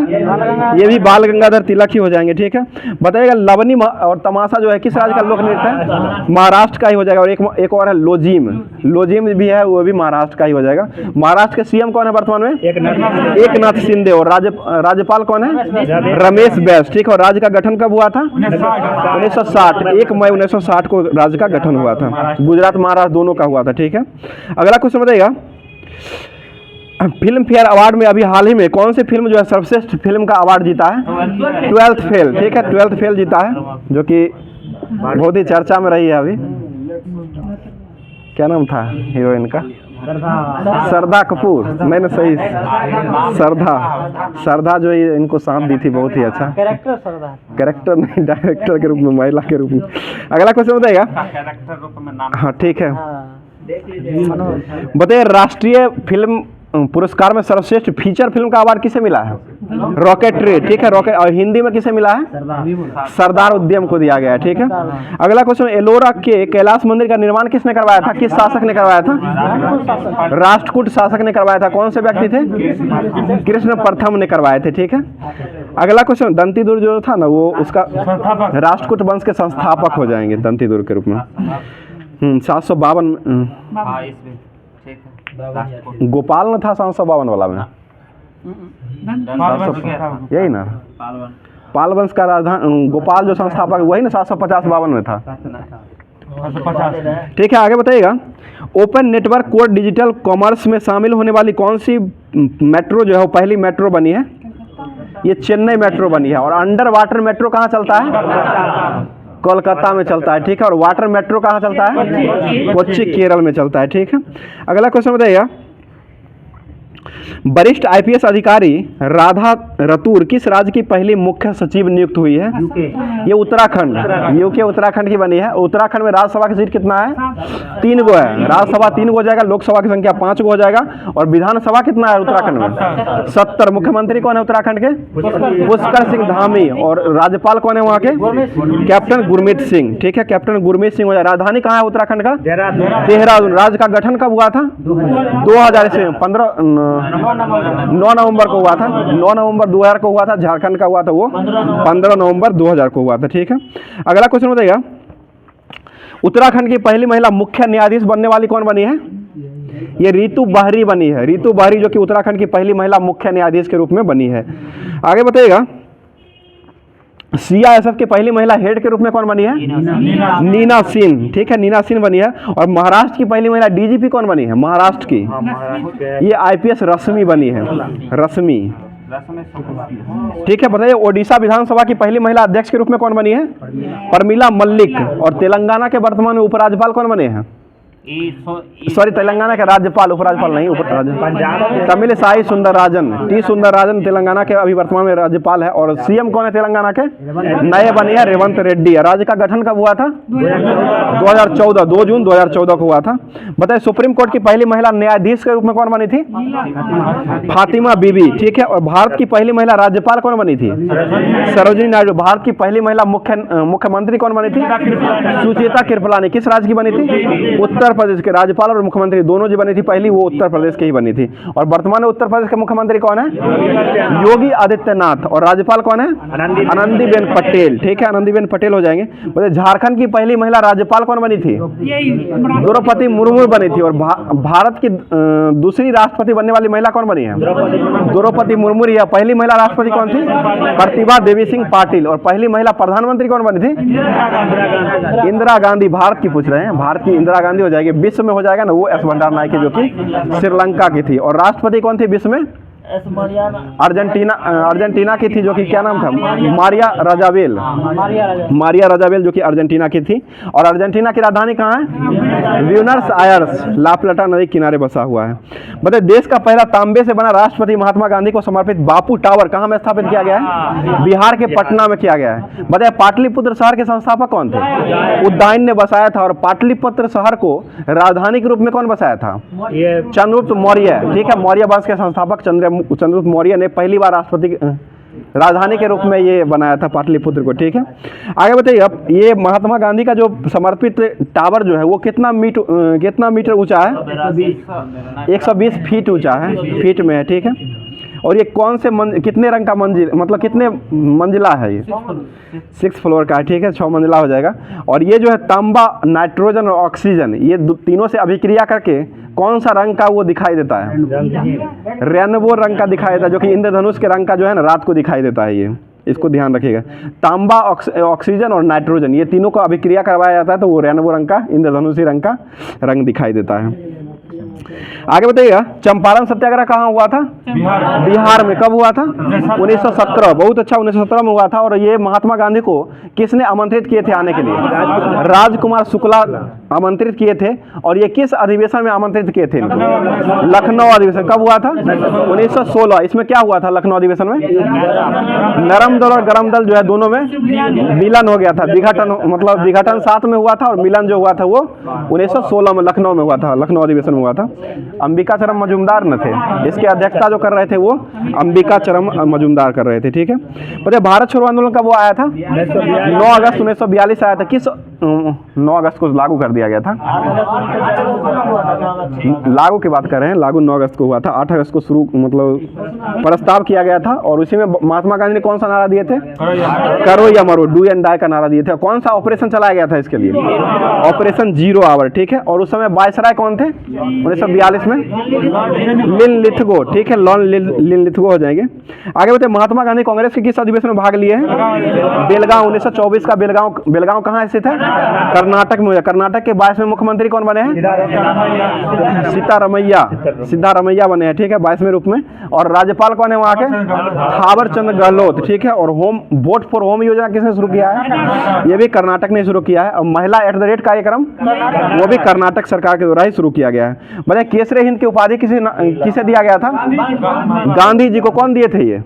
Speaker 1: ये भी बाल गंगाधर तिलक ही हो जाएंगे, ठीक है। बताइएगा लवनी और तमाशा जो है किस राज्य का लोक नृत्य है? महाराष्ट्र का ही हो जाएगा। और एक और है लोजीम, लोजीम भी है, वो भी महाराष्ट्र का ही हो जाएगा। महाराष्ट्र के सीएम कौन है वर्तमान में? एकनाथ शिंदे। और राज्यपाल कौन है? रमेश बैस, ठीक है। और राज्य का गठन कब हुआ था? 1960। 1 मई 1960 को राज्य का गठन हुआ था। गुजरात महाराष्ट्र दोनों का हुआ था, ठीक है। अगला क्वेश्चन बताइएगा फिल्म फेयर अवार्ड में अभी हाल ही में कौन सी फिल्म जो है सर्वश्रेष्ठ फिल्म का अवार्ड जीता है? 12th फेल, ठीक है, 12th फेल जीता है, जो कि बहुत ही चर्चा में रही है अभी। क्या नाम था हीरोइन का? श्रद्धा कपूर। मैंने सही, श्रद्धा जो इनको साथ दी थी, बहुत ही अच्छा कैरेक्टर नहीं, डायरेक्टर के रूप में, महिला के रूप में। अगला क्वेश्चन बताइएगा। हाँ ठीक है, बताइए राष्ट्रीय फिल्म पुरस्कार में सर्वश्रेष्ठ फीचर फिल्म का अवार्ड किसे मिला है? रॉकेटरी, ठीक है, रॉकेट। और हिंदी में किसे मिला है? सरदार उद्यम को दिया गया है, ठीक है। अगला क्वेश्चन एलोरा के कैलाश मंदिर का निर्माण किसने करवाया था? किस शासक ने करवाया था? राष्ट्रकूट शासक ने करवाया था। कौन से व्यक्ति थे? कृष्ण प्रथम ने करवाए थे, ठीक है। अगला क्वेश्चन दंतीदुर्ग जो था ना वो उसका राष्ट्रकूट वंश के संस्थापक हो जाएंगे दंतीदुर्ग के रूप में। 752 गोपाल न था 752 वाला में, यही ना पाल वंश का राजधानी गोपाल जो संस्थापक वही ना 750-52 में था, ठीक है। आगे बताइएगा open network code digital commerce में शामिल होने वाली कौन सी मेट्रो जो है वो पहली मेट्रो बनी है? ये चेन्नई मेट्रो बनी है। और अंडर वाटर मेट्रो कहाँ चलता है? कोलकाता में चलता है, ठीक है। और वाटर मेट्रो कहाँ चलता है? कोच्चि केरल में चलता है, ठीक है। अगला क्वेश्चन बताइएगा वरिष्ठ आईपीएस अधिकारी राधा रतूर किस राज्य की पहली मुख्य सचिव नियुक्त हुई है? ये उत्तराखंड, यूके उत्तराखंड की बनी है। उत्तराखंड में राज्यसभा की सीट कितना है? 3 गो है। राज्यसभा 3 गो हो जाएगा, लोकसभा की संख्या 5 गो हो जाएगा। और विधानसभा कितना है उत्तराखंड में? 70। मुख्यमंत्री कौन है उत्तराखंड के? पुष्कर सिंह धामी। और राज्यपाल कौन है वहाँ के? कैप्टन गुरमीत सिंह, ठीक है, कैप्टन गुरमीत सिंह हो जाए। राजधानी कहाँ है उत्तराखंड का? देहरादून। राज्य का गठन कब हुआ था? 2000 से 9 नवंबर को हुआ था। 9 नवंबर 2000 को हुआ था। झारखंड का हुआ था वो 15 नवंबर 2000 को हुआ था, ठीक है। अगला क्वेश्चन बताइएगा उत्तराखंड की पहली महिला मुख्य न्यायाधीश बनने वाली कौन बनी है? ये रीतू बहरी बनी है। रीतू बहरी जो कि उत्तराखंड की पहली महिला मुख्य न्यायाधीश के रूप में बनी है। आगे बताइएगा सीआईएसएफ की पहली महिला हेड के रूप में कौन बनी है? नीना सिंह, ठीक है, नीना सिंह बनी है। और महाराष्ट्र की पहली महिला डीजीपी कौन बनी है? महाराष्ट्र की ये आईपीएस रश्मि बनी है। रश्मि ठीक है, बताइए ओडिशा विधानसभा की पहली महिला अध्यक्ष के रूप में कौन बनी है? प्रमिला मल्लिक। और तेलंगाना के वर्तमान में उपराज्यपाल कौन बने हैं? सॉरी, तेलंगाना के राज्यपाल, उपराज्यपाल नहीं, उपराज्यपाल तमिलिसाई सुंदरराजन। टी सुंदरराजन तेलंगाना के अभी वर्तमान में राज्यपाल है। और सीएम कौन है तेलंगाना के? नए बने हैं रेवंत रेड्डी। राज्य का गठन कब हुआ था? 2014, 2 जून 2014 को हुआ था। बताइए सुप्रीम कोर्ट की पहली महिला न्यायाधीश के रूप में कौन बनी थी? फातिमा बीबी। ठीक है, और भारत की पहली महिला राज्यपाल कौन बनी थी? सरोजिनी नायडू। भारत की पहली महिला मुख्यमंत्री कौन बनी थी? सुचेता कृपलानी। किस राज्य की बनी थी? उत्तर प्रदेश के। राज्यपाल और मुख्यमंत्री दोनों जो बनी थी पहली, वो उत्तर प्रदेश की ही बनी थी। और वर्तमान में उत्तर प्रदेश के मुख्यमंत्री कौन है? योगी आदित्यनाथ। और राज्यपाल कौन है? आनंदीबेन पटेल। ठीक है, आनंदीबेन पटेल हो जाएंगे। बोले झारखंड की पहली महिला राज्यपाल कौन बनी थी? द्रौपदी मुर्मू बनी थी। और भारत की दूसरी राष्ट्रपति बनने वाली महिला कौन बनी है? द्रौपदी मुर्मू। या पहली महिला राष्ट्रपति कौन थी? प्रतिभा देवी सिंह पाटिल। और पहली महिला प्रधानमंत्री कौन बनी थी? इंदिरा गांधी। भारत की पूछ रहे हैं, भारत की इंदिरा गांधी हो जाएगी। विश्व में हो जाएगा ना वो एस भंडार नायके जो कि श्रीलंका की थी। और राष्ट्रपति कौन थी विश्व में? अर्जेंटीना की थी, जो कि क्या नाम था? मारिया रजाबेल। मारिया रजाबेल जो कि अर्जेंटीना की थी। और अर्जेंटीना की राजधानी कहाँ है? ब्यूनस आयर्स, ला प्लाटा नदी किनारे बसा हुआ है। बताइए देश का पहला तांबे से बना राष्ट्रपति महात्मा गांधी को समर्पित बापू टावर कहाँ में स्थापित किया गया है? बिहार के पटना में किया गया है। बताइए पाटलिपुत्र शहर के संस्थापक कौन थे? उदयन ने बसाया था। और पाटलिपुत्र शहर को राजधानी के रूप में कौन बसाया था? चंद्रगुप्त मौर्य। ठीक है, मौर्य वंश के संस्थापक चंद्रगुप्त मौर्य ने पहली बार राष्ट्रपति राजधानी के रूप में ये बनाया था पाटलिपुत्र को। ठीक है, आगे बताइए अब ये महात्मा गांधी का जो समर्पित टावर जो है वो कितना मीटर ऊंचा है? 120 फीट ऊंचा है, फीट में है। ठीक है, और ये कौन से कितने रंग का मंजिल, मतलब कितने मंजिला है? ये 6 फ्लोर का है। ठीक है, 6 मंजिला हो जाएगा। और ये जो है तांबा, नाइट्रोजन और ऑक्सीजन, ये तीनों से अभिक्रिया करके कौन सा रंग का वो दिखाई देता है? रेनबो रंग का दिखाई देता है, जो कि इंद्रधनुष के रंग का जो है ना रात को दिखाई देता है। ये इसको ध्यान रखिएगा। तांबा, ऑक्सीजन और नाइट्रोजन, ये तीनों को अभिक्रिया करवाया जाता है तो वो रेनबो रंग का, इंद्रधनुषी रंग का रंग दिखाई देता है। आगे बताइएगा चंपारण सत्याग्रह कहाँ हुआ था? बिहार में। कब हुआ था? 1917। बहुत अच्छा, 1917 में हुआ था। और ये महात्मा गांधी को किसने आमंत्रित किए थे आने के लिए? राजकुमार शुक्ला आमंत्रित किए थे। और ये किस अधिवेशन में आमंत्रित किए थे? लखनऊ अधिवेशन। कब हुआ था? 1916। इसमें क्या हुआ था लखनऊ अधिवेशन में? नरम दल और गरम दल जो है दोनों में मिलन हो गया था। विघटन, मतलब विघटन साथ में हुआ था और मिलन जो हुआ था वो 1916 में लखनऊ में हुआ था, लखनऊ अधिवेशन में हुआ था। अंबिकाचरम मजूमदार न थे, इसकी अध्यक्षता जो कर रहे थे वो अंबिकाचरम मजूमदार कर रहे थे। ठीक है, बताइए भारत छोड़ो आंदोलन कब वो आया था? 9 अगस्त 1942 आया था। किस 9 अगस्त को लागू कर दिया गया था? लागू की बात कर रहे हैं, लागू 9 अगस्त को हुआ था। 8 अगस्त को शुरू, मतलब प्रस्ताव किया गया था। और उसी में महात्मा गांधी ने कौन सा नारा दिए थे? करो या मरो, डू एंड डाई का नारा दिए थे। कौन सा ऑपरेशन चलाया गया था इसके लिए? Operation 0 hour. ठीक है, और उस समय वायसराय कौन थे 1942 में? लिनलिथगो। ठीक है, लॉर्ड लिनलिथगो हो जाएंगे। आगे बताइए महात्मा गांधी कांग्रेस के किस अधिवेशन में भाग लिए हैं? बेलगांव। 1924 का बेलगांव कहाँ स्थित है? कर्नाटक में। कर्नाटक के 22वें मुख्यमंत्री कौन बने हैं? सिद्धारमैया बने हैं। ठीक है, 22वें रूप में। और राज्यपाल कौन है वहाँ के? थावर चंद गहलोत। ठीक है, और वोट फॉर होम योजना किसने शुरू किया है? ये भी कर्नाटक ने शुरू किया है। और महिला @ कार्यक्रम वो भी कर्नाटक सरकार के द्वारा ही शुरू किया गया है। बताइए केसरे हिंद की उपाधि किसे दिया गया था? गांधी जी को। कौन दिए थे? ये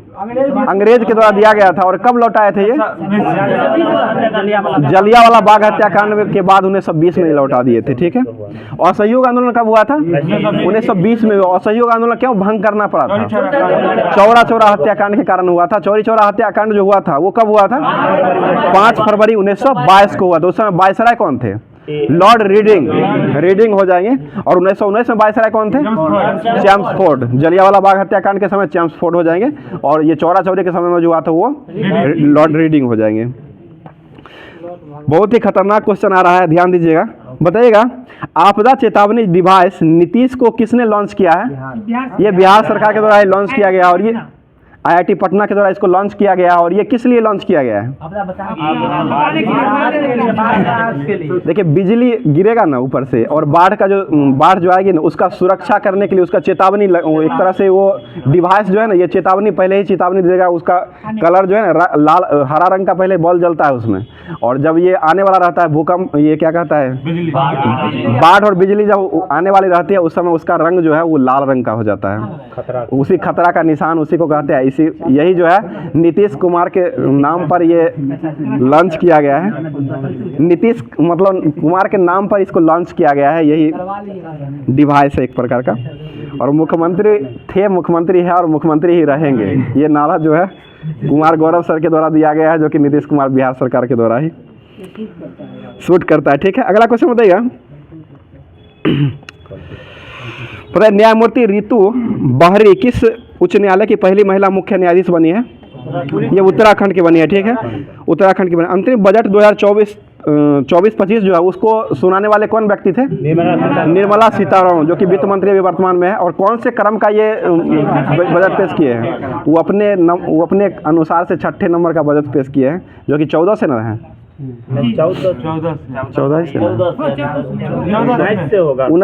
Speaker 1: अंग्रेज के द्वारा दिया गया था। और कब लौटाए थे ये? जलियांवाला बाग हत्याकांड के बाद 1920 में लौटा दिए थे। ठीक है, असहयोग आंदोलन कब हुआ था? 1920 में। असहयोग आंदोलन क्यों भंग करना पड़ा था? चौरा चौरा हत्याकांड के कारण हुआ था। चौरी चौरा हत्याकांड जो हुआ था वो कब हुआ था? 5 फरवरी 1922 को हुआ था। उस समय वायसराय कौन थे? लॉर्ड रीडिंग हो जाएंगे। और 1919 में वायसराय कौन थे? चैम्सफोर्ड। जलियांवाला बाग हत्याकांड के समय चैम्सफोर्ड हो जाएंगे। और ये चौरा चौरी के समय में जो हुआ था वो लॉर्ड रीडिंग हो जाएंगे। बहुत ही खतरनाक क्वेश्चन आ रहा है, ध्यान दीजिएगा। बताइएगा आपदा चेतावनी डिवाइस नीतीश को किसने लॉन्च किया है? ये बिहार सरकार के द्वारा लॉन्च किया गया। और ये IIT पटना के द्वारा इसको लॉन्च किया गया है। और ये किस लिए लॉन्च किया गया है? देखिए, बिजली गिरेगा ना ऊपर से, और बाढ़ जो आएगी ना, उसका सुरक्षा करने के लिए, उसका चेतावनी, एक तरह से वो डिवाइस जो है ना, ये चेतावनी पहले ही चेतावनी देगा। उसका कलर जो है ना लाल हरा रंग का पहले बॉल जलता है उसमें, और जब ये आने वाला रहता है भूकंप, ये क्या कहता है, बाढ़ और बिजली जब आने वाली रहती है, उस समय उसका रंग जो है वो लाल रंग का हो जाता है। उसी खतरा का निशान उसी को कहते हैं। इसी यही जो है नीतीश कुमार के नाम पर ये लॉन्च किया गया है। नीतीश मतलब कुमार के नाम पर इसको लॉन्च किया गया है। यही डिवाइस है एक प्रकार का। और मुख्यमंत्री थे, मुख्यमंत्री है और मुख्यमंत्री ही रहेंगे। ये नारा जो है कुमार गौरव सर के द्वारा दिया गया है, जो कि नीतीश कुमार बिहार सरकार के द्वारा ही शूट करता है। ठीक है, अगला क्वेश्चन बताइएगा। न्यायमूर्ति रितु बहरी किस उच्च न्यायालय की पहली महिला मुख्य न्यायाधीश बनी है? ये उत्तराखंड की बनी है। ठीक है, उत्तराखंड की बनी। अंतरिम बजट 2024-25 जो है उसको सुनाने वाले कौन व्यक्ति थे? निर्मला सीतारमण, जो कि वित्त मंत्री अभी वर्तमान में है। और कौन से क्रम का ये बजट पेश किए हैं? वो अपने अनुसार से 6ठे नंबर का बजट पेश किए हैं, जो कि 14 से न है, 19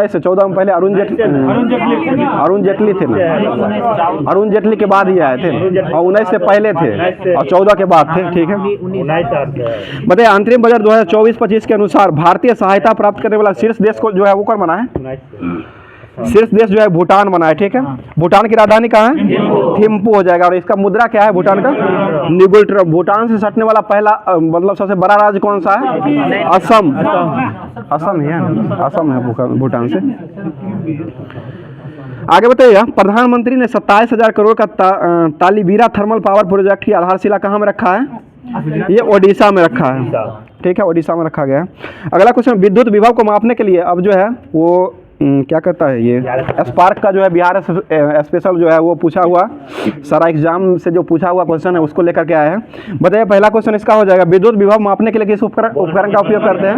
Speaker 1: से 14 में पहले अरुण जेटली थे ना, अरुण जेटली के बाद ही आए थे, और 19 से पहले थे और 14 के बाद थे। ठीक है, बताइए अंतरिम बजट 2024-25 के अनुसार भारतीय सहायता प्राप्त करने वाला शीर्ष देश को जो है वो कौन बना है? शीर्ष देश जो है भूटान बना है। ठीक है, भूटान की राजधानी कहाँ है? थिम्पू हो जाएगा। और इसका मुद्रा क्या है भूटान का? न्यूगुल्ट्रा। भूटान से सटने वाला पहला मतलब सबसे बड़ा राज्य कौन सा है? असम। असम ही है, असम है भूटान से। आगे बताइएगा, प्रधानमंत्री ने 27,000 करोड़ का तालीबीरा थर्मल पावर प्रोजेक्ट की आधारशिला कहाँ में रखा है? ये ओडिशा में रखा है। ठीक है, ओडिशा में रखा गया है। अगला क्वेश्चन, विद्युत विभव को मापने के लिए अब जो है वो क्या कहता है, ये स्पार्क का जो है बिहार स्पेशल जो है वो पूछा हुआ, सारा एग्जाम से जो पूछा हुआ क्वेश्चन है उसको लेकर के आया है। बताइए पहला क्वेश्चन इसका हो जाएगा, विद्युत विभव मापने के लिए किस उपकरण का उपयोग करते हैं?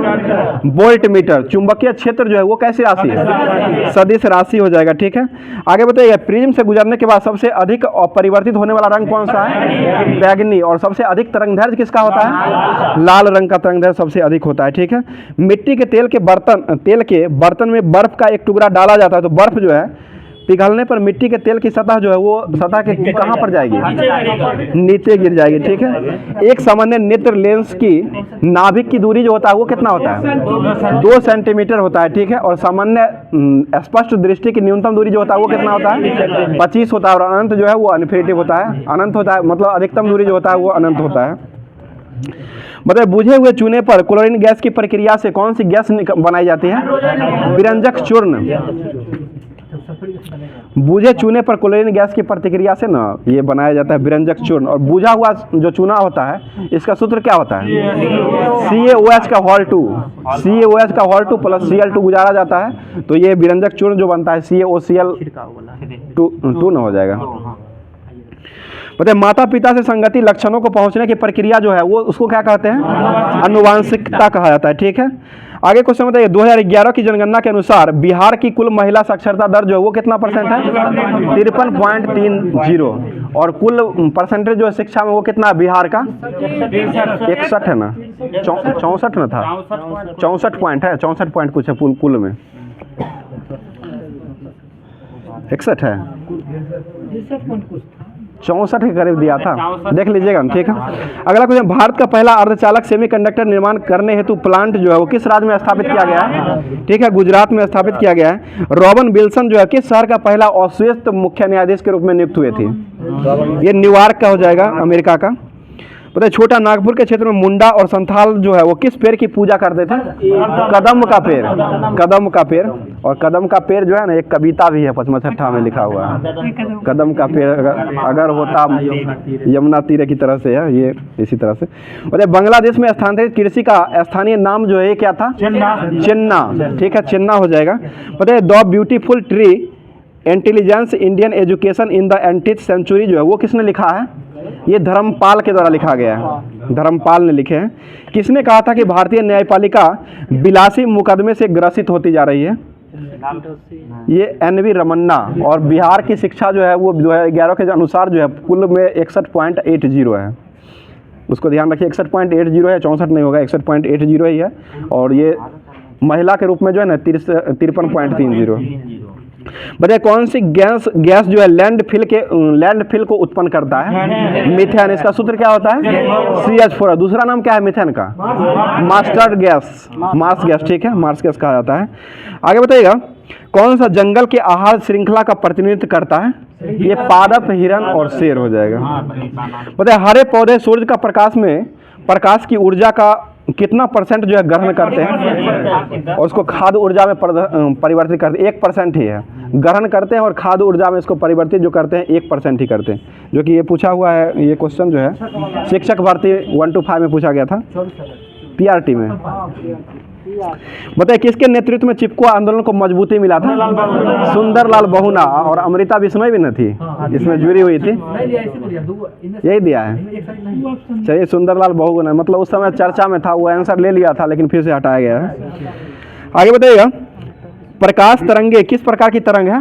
Speaker 1: Volt meter. चुंबकीय क्षेत्र जो है वो कैसी राशि है? सदिश राशि हो जाएगा। ठीक है, आगे बताइए, प्रिज्म से गुजरने के बाद सबसे अधिक अपरिवर्तित होने वाला रंग कौन सा है? बैगनी। और सबसे अधिक तरंगदैर्घ्य किसका होता है? लाल रंग का तरंगदैर्घ्य सबसे अधिक होता है। ठीक है, मिट्टी के तेल के बर्तन में बर्फ का एक टुकड़ा डाला जाता है, तो बर्फ जो है पिघलने पर मिट्टी के तेल की सतह जो है वो सतह के कहाँ पर जाएगी? नीचे गिर जाएगी। ठीक है, एक सामान्य नेत्र लेंस की नाभिक की दूरी जो होता है वो कितना होता है? 2 सेंटीमीटर होता है। ठीक है, और सामान्य स्पष्ट दृष्टि की न्यूनतम दूरी जो होता है वो कितना होता है? 25 होता है। और अनंत जो है वो इनफिनिटिव होता है, अनंत होता है, मतलब अधिकतम दूरी जो होता है वो अनंत होता है। मतलब बुझे हुए चूने पर क्लोरीन गैस की प्रक्रिया से कौन सी गैस बनाई जाती है? विरंजक चूर्ण। बुझे चूने पर क्लोरीन गैस की प्रतिक्रिया से ना ये बनाया जाता है विरंजक चूर्ण। और बुझा हुआ जो चूना होता है इसका सूत्र क्या होता है? CaOH का होल 2, CaOH का होल 2 प्लस Cl2 गुजारा जाता है, तो ये विरंजक चूर्ण जो बनता है CaOCl2 न हो जाएगा। बताइए माता पिता से संगति लक्षणों को पहुंचने की प्रक्रिया जो है वो उसको क्या कहते हैं? आनुवांशिकता कहा जाता है। ठीक है, आगे क्वेश्चन बताइए, 2011 की जनगणना के अनुसार बिहार की कुल महिला साक्षरता दर जो है वो कितना परसेंट है? 53.30। और कुल परसेंटेज जो है शिक्षा में वो कितना है बिहार का? 61 है ना, 64 ना था, 64 पॉइंट है, 64 पॉइंट कुछ है कुल में, 61 है, 64 के करीब दिया था, देख लीजिएगा। ठीक है, अगला क्वेश्चन, भारत का पहला अर्धचालक सेमीकंडक्टर निर्माण करने हेतु प्लांट जो है वो किस राज्य में स्थापित किया गया है? ठीक है, गुजरात में स्थापित किया गया है। रॉबन विल्सन जो है किस शहर का पहला अश्वेत मुख्य न्यायाधीश के रूप में नियुक्त हुए थे? ये न्यूयॉर्क का हो जाएगा, अमेरिका का। बताइए छोटा नागपुर के क्षेत्र में मुंडा और संथाल जो है वो किस पेड़ की पूजा करते थे? कदम का पेड़, कदम का पेड़। और कदम का पेड़ जो है ना एक कविता भी है 55 में लिखा हुआ है, कदम का पेड़ अगर होता यमुना तीर की तरह से है, ये इसी तरह से। बताइए बांग्लादेश में स्थानांतरित कृषि का स्थानीय नाम जो है ये क्या था? चिन्ना। ठीक है, चिन्ना हो जाएगा। बताइए the beautiful tree intelligence Indian education in the 20th century जो है वो किसने लिखा है? ये धर्मपाल के द्वारा लिखा गया है, धर्मपाल ने लिखे हैं। किसने कहा था कि भारतीय न्यायपालिका विलासी मुकदमे से ग्रसित होती जा रही है? ये NV रमन्ना। और बिहार की शिक्षा जो है वो 2011 के अनुसार जो है कुल में 61.80 है। उसको ध्यान रखिए, 61.80 है, 64 नहीं होगा, 61.80 ही है। और ये महिला के रूप में जो है ना 53.30। बताइए कौन सी गैस जो है लैंडफिल को उत्पन्न करता है? मीथेन। इसका सूत्र क्या होता है? CH4। दूसरा नाम क्या है मीथेन का? मास्टर्ड गैस, मार्स गैस, ठीक है, मार्स गैस कहा जाता है। आगे बताइएगा कौन सा जंगल के आहार श्रृंखला का प्रतिनिधित्व करता है? ये पादप, हिरन और शेर हो जाएगा। बताइए हरे पौधे सूर्य का प्रकाश की ऊर्जा का कितना % जो है ग्रहण करते हैं और उसको खाद्य ऊर्जा में परिवर्तित करते हैं? 1% ही है ग्रहण करते हैं, और खाद्य ऊर्जा में इसको परिवर्तित जो करते हैं 1% ही करते हैं, जो कि ये पूछा हुआ है। ये क्वेश्चन जो है शिक्षक भर्ती 1 to 5 में पूछा गया था, PRT में। बताइए किसके नेतृत्व में चिपको आंदोलन को मजबूती मिला था? सुंदरलाल बहुना। और अमृता बिश्नोई भी न थी, इसमें जुड़ी हुई थी, यही दिया है। चलिए सुंदरलाल बहुना, मतलब उस समय चर्चा में था, वो आंसर ले लिया था लेकिन फिर से हटाया गया है। आगे बताइएगा प्रकाश तरंगे किस प्रकार की तरंग है?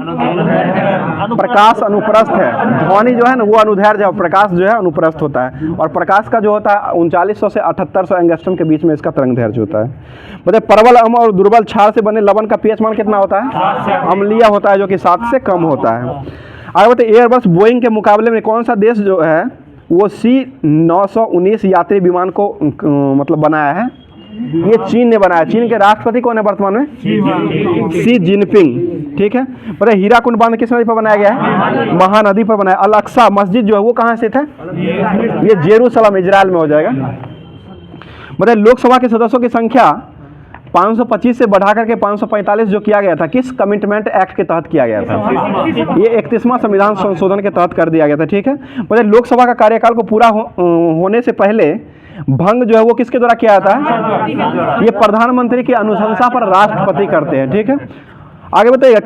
Speaker 1: प्रकाश अनुप्रस्थ है। ध्वनि जो है ना वो अनुदैर्ध्य है, प्रकाश जो है अनुप्रस्थ होता है। और प्रकाश का जो होता है 3900 से 7800 एंगस्ट्रॉम के बीच में इसका तरंग दैर्ध्य होता है। बताइए प्रबल अम्ल और दुर्बल क्षार से बने लवण का pH मान कितना होता है? अम्लीय होता है, जो कि 7 से कम होता है। आगे बताइए एयरबस बोइंग के मुकाबले में कौन सा देश जो है वो C919 यात्री विमान को मतलब बनाया है? ये चीन ने बनाया। चीन के राष्ट्रपति कौन है वर्तमान में? शी जिनपिंग, ठीक है। पर हीराकुंड बांध किस नदी पर बनाया गया है? महानदी पर बनाया। अल अक्सा मस्जिद जो है वो कहाँ स्थित है? ये जेरूसलम इजराइल में हो जाएगा। बताइए लोकसभा के सदस्यों की संख्या 525 से बढ़ा करके 545 जो किया गया था किस कमिटमेंट एक्ट के तहत किया गया था? ये 31वां संविधान संशोधन के तहत कर दिया गया था, ठीक है। बताइए लोकसभा का कार्यकाल को पूरा होने से पहले भंग जो है वो किसके द्वारा किया जाता है? ये प्रधानमंत्री की अनुशंसा पर राष्ट्रपति करते हैं, ठीक है। आगे बताइएगा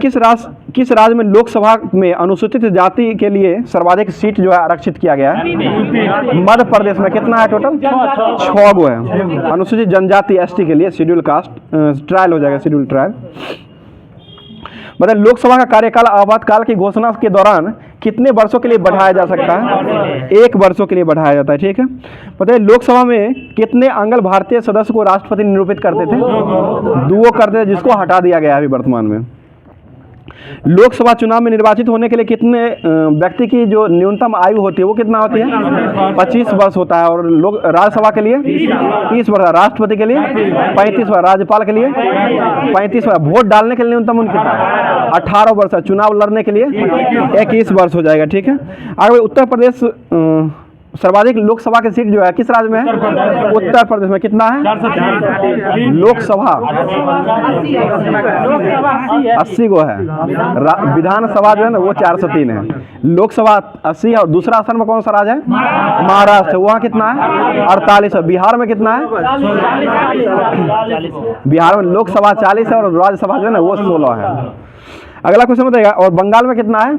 Speaker 1: किस राज्य में लोकसभा में अनुसूचित जाति के लिए सर्वाधिक सीट जो है आरक्षित किया गया है? मध्य प्रदेश में। कितना है टोटल? 6 गो है अनुसूचित जनजाति ST के लिए, शेड्यूल कास्ट ट्रायल हो जाएगा, शेड्यूल ट्रायल। मतलब लोकसभा का कार्यकाल आपातकाल की घोषणा के दौरान कितने वर्षों के लिए बढ़ाया जा सकता है? 1 वर्षों के लिए बढ़ाया जाता है, ठीक है। पता है लोकसभा में कितने आंग्ल भारतीय सदस्य को राष्ट्रपति निरूपित करते थे? 2 करते थे, जिसको हटा दिया गया है अभी वर्तमान में। लोकसभा चुनाव में निर्वाचित होने के लिए कितने व्यक्ति की जो न्यूनतम आयु होती है वो कितना होती है? 25 वर्ष होता है। और लोग राज्यसभा के लिए 30 वर्ष, राष्ट्रपति के लिए 35 वर्ष, राज्यपाल के लिए 35 वर्ष। वोट डालने के लिए न्यूनतम उम्र कितना है? 18 वर्ष। चुनाव लड़ने के लिए 21 वर्ष हो जाएगा, ठीक है। आगे उत्तर प्रदेश सर्वाधिक लोकसभा की सीट जो है किस राज्य में है? उत्तर प्रदेश में। कितना है? लोकसभा 80 गो है। विधानसभा जो है ना वो 403 है। लोकसभा 80 है। और दूसरा स्थान में कौन सा राज्य है? महाराष्ट्र। वहाँ कितना है? 48 है। बिहार में कितना है? बिहार में लोकसभा 40 है और राज्यसभा जो है ना वो 16 है। अगला क्वेश्चन बताइएगा और बंगाल में कितना है?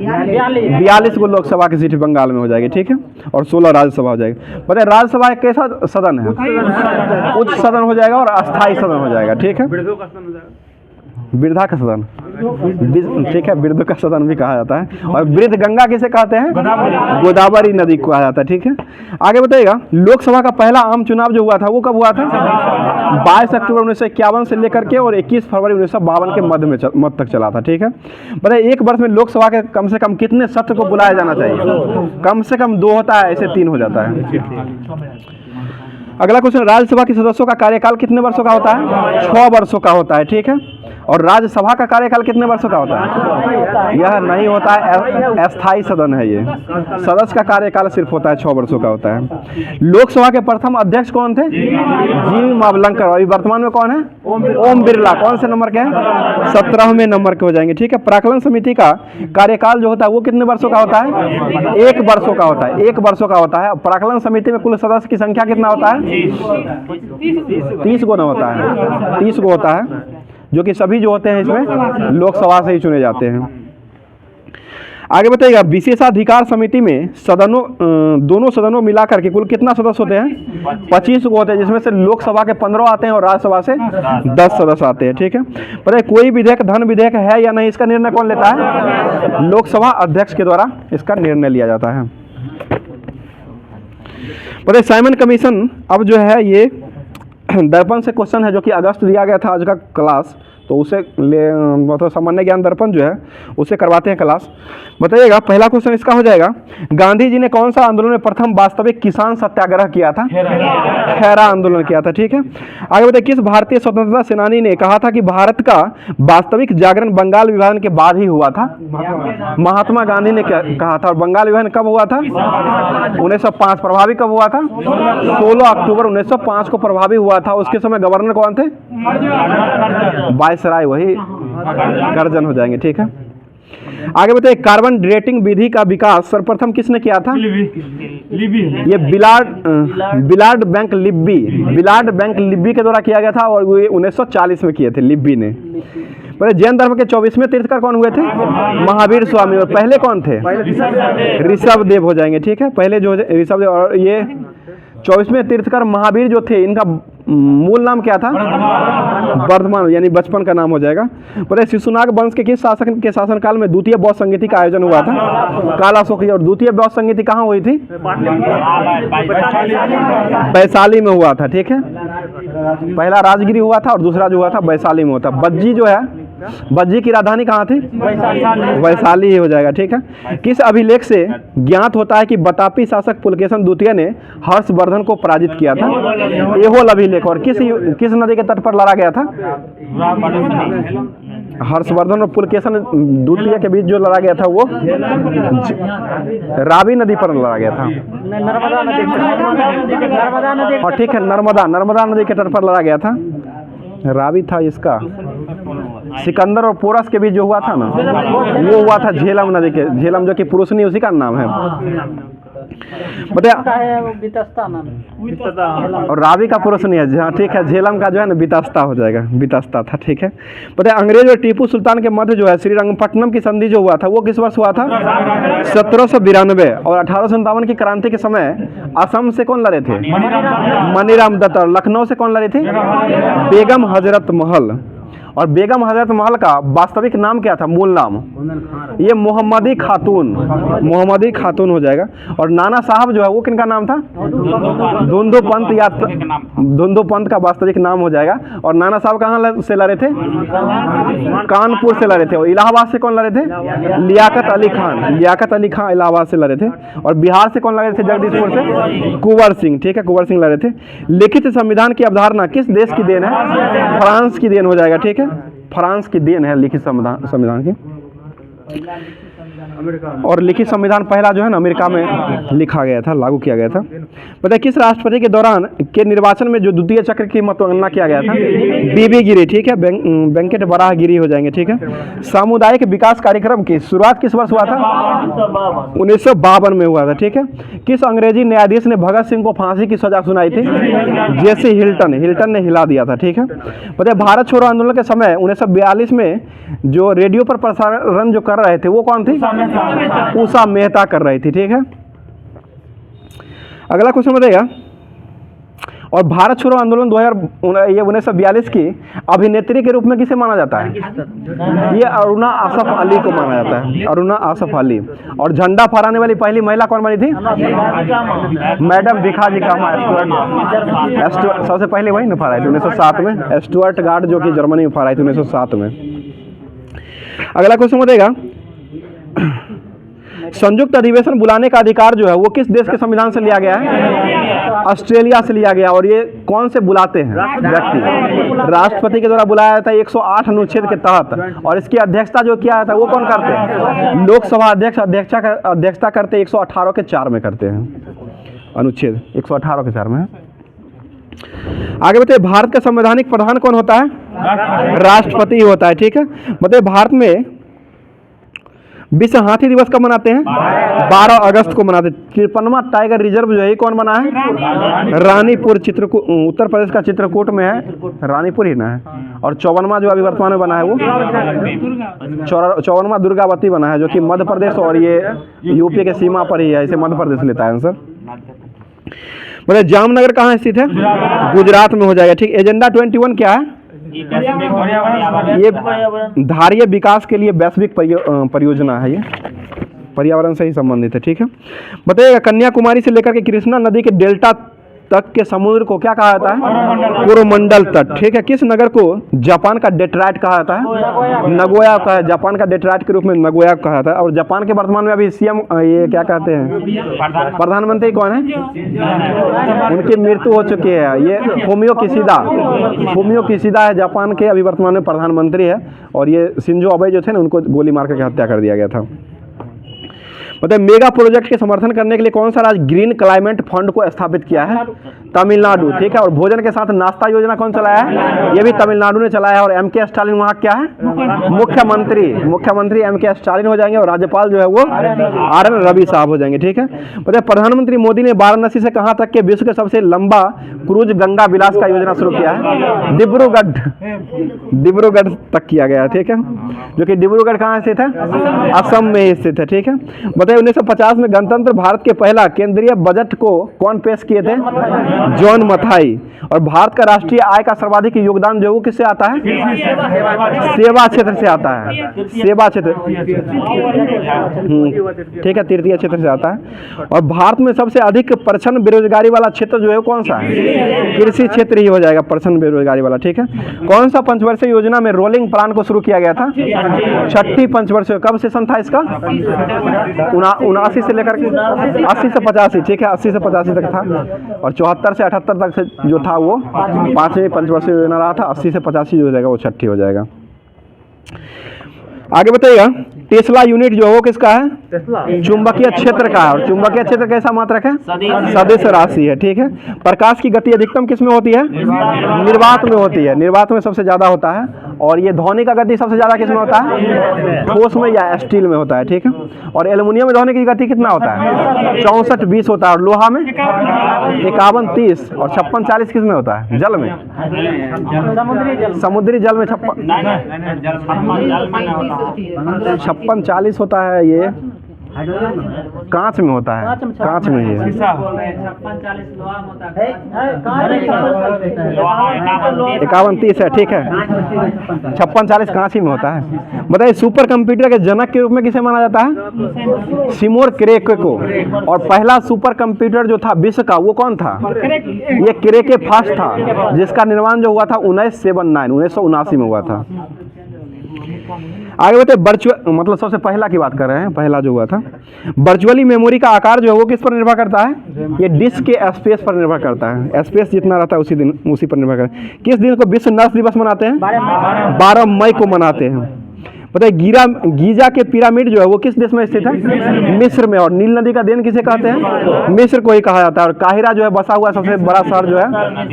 Speaker 1: 42 को लोकसभा की सीट बंगाल में हो जाएगी, ठीक है। और 16 राज्यसभा हो जाएगी। बताइए राज्यसभा एक कैसा सदन है? उच्च सदन हो जाएगा और अस्थायी सदन हो जाएगा, ठीक है। वृद्धा का सदन, ठीक है, वृद्ध का सदन भी कहा जाता है। और वृद्ध गंगा किसे कहते हैं? गोदावरी नदी को कहा जाता है, ठीक है। आगे बताइएगा लोकसभा का पहला आम चुनाव जो हुआ था वो कब हुआ था? 22 अक्टूबर 1951 से लेकर के और 21 फरवरी 1952 के मध्य तक चला था, ठीक है। बताइए एक वर्ष में लोकसभा के कम से कम कितने सत्र को बुलाया जाना चाहिए? कम से कम 2 होता है, ऐसे 3 हो जाता है। अगला क्वेश्चन राज्यसभा के सदस्यों का कार्यकाल कितने वर्षों का होता है? 6 वर्षों का होता है, ठीक है। और राज्यसभा का कार्यकाल कितने वर्षों का होता है? यह नहीं होता है, अस्थायी सदन है ये। सदस्य का कार्यकाल सिर्फ होता है 6 वर्षों का होता है। लोकसभा के प्रथम अध्यक्ष कौन थे? जीवी मावलंकर। अभी वर्तमान में कौन है? ओम बिरला। कौन से नंबर के हैं? 17वें नंबर के हो जाएंगे, ठीक है। प्राक्कलन समिति का कार्यकाल जो होता है वो कितने वर्षों का होता है? 1 वर्षों का होता है, 1 वर्षों का होता है। प्राक्कलन समिति में कुल सदस्य की संख्या कितना होता है? 30 गो न होता है, 30 गो होता है, जो कि सभी जो होते हैं इसमें लोकसभा से ही चुने जाते हैं। आगे बताइएगा, विशेषाधिकार समिति में सदनों दोनों सदनों मिलाकर के कुल कितना सदस्य होते हैं? 25 को होते हैं, जिसमें से लोकसभा के 15 आते हैं और राज्यसभा से 10 सदस्य आते हैं। ठीक है, पता है कोई विधेयक धन विधेयक है या नहीं, इसका निर्णय कौन लेता है? लोकसभा अध्यक्ष के द्वारा इसका निर्णय लिया जाता है। पता है साइमन कमीशन अब जो है ये दर्पण से क्वेश्चन है जो कि अगस्त दिया गया था आज का क्लास, तो उसे मतलब सामान्य ज्ञान दर्पण जो है उसे करवाते हैं क्लास। बताइएगा पहला क्वेश्चन इसका हो जाएगा, गांधी जी ने कौन सा आंदोलन में प्रथम वास्तविक किसान सत्याग्रह किया था? खेरा आंदोलन किया था। ठीक है, आगे बताइए, किस भारतीय स्वतंत्रता सेनानी ने कहा था कि भारत का वास्तविक जागरण बंगाल विभाजन के बाद ही हुआ था? महात्मा गांधी ने कहा था। और बंगाल विभाजन कब हुआ था? 1905। प्रभावी कब हुआ था? 16 अक्टूबर 1905 को प्रभावी हुआ था। उसके समय गवर्नर कौन थे? वायसराय, वही गर्जन हो जाएंगे। ठीक है, आगे बताइए, कार्बन डेटिंग विधि का विकास सर्वप्रथम किसने किया था? ये बिलार्ड बैंक लिब्बी के द्वारा किया गया था और ये 1940 में किए थे लिब्बी ने। पहले जैन धर्म के 24वें तीर्थंकर कौन हुए थे? महावीर स्वामी। और पहले कौन थे? ऋषभ देव हो जाएंगे। ठीक है, पहले जो ऋषभ देव, और ये 24वें तीर्थंकर महावीर जो थे, इनका मूल नाम क्या था? वर्धमान, यानी बचपन का नाम हो जाएगा। पता है शिशुनाग वंश के किस शासक के शासनकाल में द्वितीय बौद्ध संगीति का आयोजन हुआ था? कालाशोक। और द्वितीय बौद्ध संगीति कहाँ हुई थी? वैशाली में हुआ था। ठीक है, पहला राजगिरी हुआ था और दूसरा जो हुआ था वैशाली में हुआ था। बज्जी जो है, बज्जी की राजधानी कहाँ थी? वैशाली हो जाएगा। ठीक है, किस अभिलेख से ज्ञात होता है कि बतापी शासक पुलकेशन द्वितीय ने हर्षवर्धन को पराजित किया था? एहोल अभिलेख। और किस नदी के तट पर लड़ा गया था? हर्षवर्धन और पुलकेशन द्वितीय के बीच जो लड़ा गया था वो रावी नदी पर लड़ा गया था। और ठीक है, नर्मदा नदी के तट पर लड़ा गया था। रावी था इसका। सिकंदर और पोरस के बीच जो हुआ था ना, वो हुआ था झेलम नदी के, झेलम जो कि पुरुषनी उसी का नाम है। बताया और रावी का पुरुषनी है। हाँ ठीक है, झेलम का जो है ना बितास्ता हो जाएगा, बितास्ता था। ठीक है, बताया अंग्रेज और टीपू सुल्तान के मध्य जो है श्रीरंगपट्टनम की संधि जो हुआ था वो किस वर्ष हुआ था? 1792। और 1857 की क्रांति के समय असम से कौन लड़े थे? मनीराम दत्त। और लखनऊ से कौन लड़े थे? बेगम हजरत महल। और बेगम हजरत महल का वास्तविक नाम क्या था? मूल नाम ये मोहम्मदी खातून हो जाएगा। और नाना साहब जो है वो किनका नाम था? धुंधु पंत, या धुंधु पंत का वास्तविक नाम हो जाएगा। और नाना साहब कहाँ से लड़े थे? कानपुर से लड़े थे। और इलाहाबाद से कौन लड़े थे? लियाकत अली खान इलाहाबाद से लड़े थे। और बिहार से कौन लड़े थे? जगदीशपुर से कुंवर सिंह। ठीक है, कुंवर सिंह लड़े थे। लिखित संविधान की अवधारणा किस देश की देन है? फ्रांस की देन हो जाएगा। ठीक है, फ्रांस की देन है लिखित संविधान की। और लिखित संविधान पहला जो है ना अमेरिका में लिखा गया था, लागू किया गया था। पता है किस राष्ट्रपति के दौरान के निर्वाचन में जो द्वितीय चक्र की मतगणना किया गया था? बीबी गिरी। ठीक है, वेंकट बराह गिरी हो जाएंगे। ठीक है, सामुदायिक विकास कार्यक्रम की शुरुआत किस वर्ष हुआ था? 1952 में हुआ था। ठीक है, किस अंग्रेजी न्यायाधीश ने भगत सिंह को फांसी की सजा सुनाई थी? जेसी हिल्टन ने हिला दिया था। ठीक है, पता है भारत छोड़ो आंदोलन के समय 1942 में जो रेडियो पर प्रसारण जो कर रहे थे वो कौन थी? उषा मेहता कर रही थी। ठीक है, अगला क्वेश्चन बताइएगा, और भारत छोड़ो आंदोलन 1942 की अभिनेत्री के रूप में किसे माना जाता है? ये अरुणा आसफ अली को माना जाता है, अरुणा आसफ अली। और झंडा फहराने वाली पहली महिला कौन बनी थी? मैडम भिखाजी कामा स्टुअर्ट। सबसे पहले वही ना फहराई थी 1907 में, स्टुअर्ट गार्ड जो कि जर्मनी में फहराई थी 1907 में। अगला क्वेश्चन बताइएगा, संयुक्त अधिवेशन बुलाने का अधिकार जो है वो किस देश के संविधान से लिया गया है? ऑस्ट्रेलिया से लिया गया। और ये कौन से बुलाते हैं व्यक्ति? राष्ट्रपति के द्वारा बुलाया जाता है 108 अनुच्छेद के तहत। और इसकी अध्यक्षता जो किया जाता है वो कौन करते हैं? लोकसभा अध्यक्षता करते 118 के 4 में करते हैं, अनुच्छेद 118 के 4 में। आगे बताइए, भारत का संवैधानिक प्रधान कौन होता है? राष्ट्रपति होता है। ठीक है, बताइए विश्व हाथी दिवस कब मनाते हैं? 12 अगस्त को मनाते हैं। 53वां टाइगर रिजर्व जो है कौन बना है? रानीपुर, चित्रकूट, उत्तर प्रदेश का चित्रकूट में है, रानीपुर ही ना है। और 54वां जो अभी वर्तमान में बना है वो 54वां दुर्गावती बना है, जो कि मध्य प्रदेश और ये यूपी के सीमा पर ही है, इसे मध्य प्रदेश लेता है आंसर। मतलब जामनगर कहाँ स्थित है? गुजरात में हो जाएगा, ठीक। एजेंडा 21 क्या है? ये धारीय विकास के लिए वैश्विक परियोजना है, ये पर्यावरण से ही संबंधित है, ठीक है। बताइएगा कन्याकुमारी से लेकर के कृष्णा नदी के डेल्टा तक के समुद्र को क्या कहा जाता है? कोरोमंडल तट, ठीक है। किस नगर को जापान का डेट्रॉइट कहा जाता है? नगोया का है, जापान का डेट्रॉइट के रूप में नगोया कहा जाता है। और जापान के वर्तमान में अभी सीएम ये क्या कहते हैं, प्रधानमंत्री कौन है? उनकी मृत्यु हो चुकी है, ये फुमियो किशिदा है, जापान के अभी वर्तमान में प्रधानमंत्री है। और ये शिंजो अबे जो थे ना, उनको गोली मार करके हत्या कर दिया गया था। मतलब मेगा प्रोजेक्ट के समर्थन करने के लिए कौन सा राज्य ग्रीन क्लाइमेट फंड को स्थापित किया है? तमिलनाडु, ठीक है। और भोजन के साथ नाश्ता योजना कौन चलाया है? ये भी तमिलनाडु ने चलाया है। और एम के स्टालिन वहाँ क्या है? मुख्यमंत्री एम के स्टालिन हो जाएंगे। और राज्यपाल जो है वो आर एन रवि साहब हो जाएंगे, ठीक है। मतलब प्रधानमंत्री मोदी ने वाराणसी से कहाँ तक के विश्व के सबसे लंबा क्रूज गंगा विलास का योजना शुरू किया है? डिब्रूगढ़ तक किया गया है, ठीक है। जो कि डिब्रूगढ़ कहाँ स्थित है? असम में स्थित है, ठीक है। बताइए 1950 में गणतंत्र भारत के पहला केंद्रीय बजट को कौन पेश किए थे? जॉन मथाई। और भारत का राष्ट्रीय आय का सर्वाधिक योगदान जो वो किससे आता है? सेवा क्षेत्र से आता है, सेवा क्षेत्र, ठीक है, तृतीय क्षेत्र से आता है। और भारत में सबसे अधिक परछन बेरोजगारी वाला क्षेत्र जो है कौन सा है? कृषि क्षेत्र ही हो जाएगा परछन बेरोजगारी वाला, ठीक है। कौन सा पंचवर्षीय योजना में रोलिंग प्लान को शुरू किया गया था? छठी पंचवर्षीय। कब सेशन था इसका? 79 से लेकर के 80 से 85, ठीक है, 80 से 85 तक था। और 74 से 78 तक से जो था वो 5वीं पंचवर्षीय योजना रहा था। 80 से 85 जो हो जाएगा वो छठी हो जाएगा। आगे बताइएगा टेस्ला यूनिट जो वो किसका है? चुंबकीय क्षेत्र का है। और चुंबकीय क्षेत्र कैसा मात्रक है? सदिश राशि है, ठीक है। प्रकाश की गति अधिकतम किस में होती है? निर्वात में होती है, निर्वात में सबसे ज्यादा होता है। और ये ध्वनि का गति सबसे ज्यादा किस में होता है? ठोस में या स्टील में होता है, ठीक है। और एल्युमिनियम में ध्वनि की गति कितना होता है? 64-20 होता है। और लोहा में 51-30 और 56-40 किस में होता है? जल में, समुद्री जल में 56-40 होता है। ये कांच में होता है, कांच में ही है। 51-30 है, ठीक है। 56-40 कांच ही में होता है। बताइए सुपर कंप्यूटर के जनक के रूप में किसे माना जाता है? सिमोर क्रेके को। और पहला सुपर कंप्यूटर जो था विश्व का वो कौन था? ये क्रेके फास्ट था, जिसका निर्माण जो हुआ था 1979 में हुआ था। आगे बताइए वर्चुअल, मतलब सबसे पहला की बात कर रहे हैं, पहला जो हुआ था। वर्चुअली मेमोरी का आकार जो है वो किस पर निर्भर करता है? ये डिस्क के स्पेस पर निर्भर करता है। स्पेस जितना रहता है उसी पर निर्भर करता है। किस दिन को विश्व नर्स दिवस मनाते हैं? 12 मई को मनाते हैं। बताइए गीजा के पिरामिड जो है वो किस देश में स्थित है? मिस्र में। और नील नदी का देन किसे कहते हैं? मिस्र को ही कहा जाता है। और काहिरा जो है बसा हुआ सबसे बड़ा शहर जो है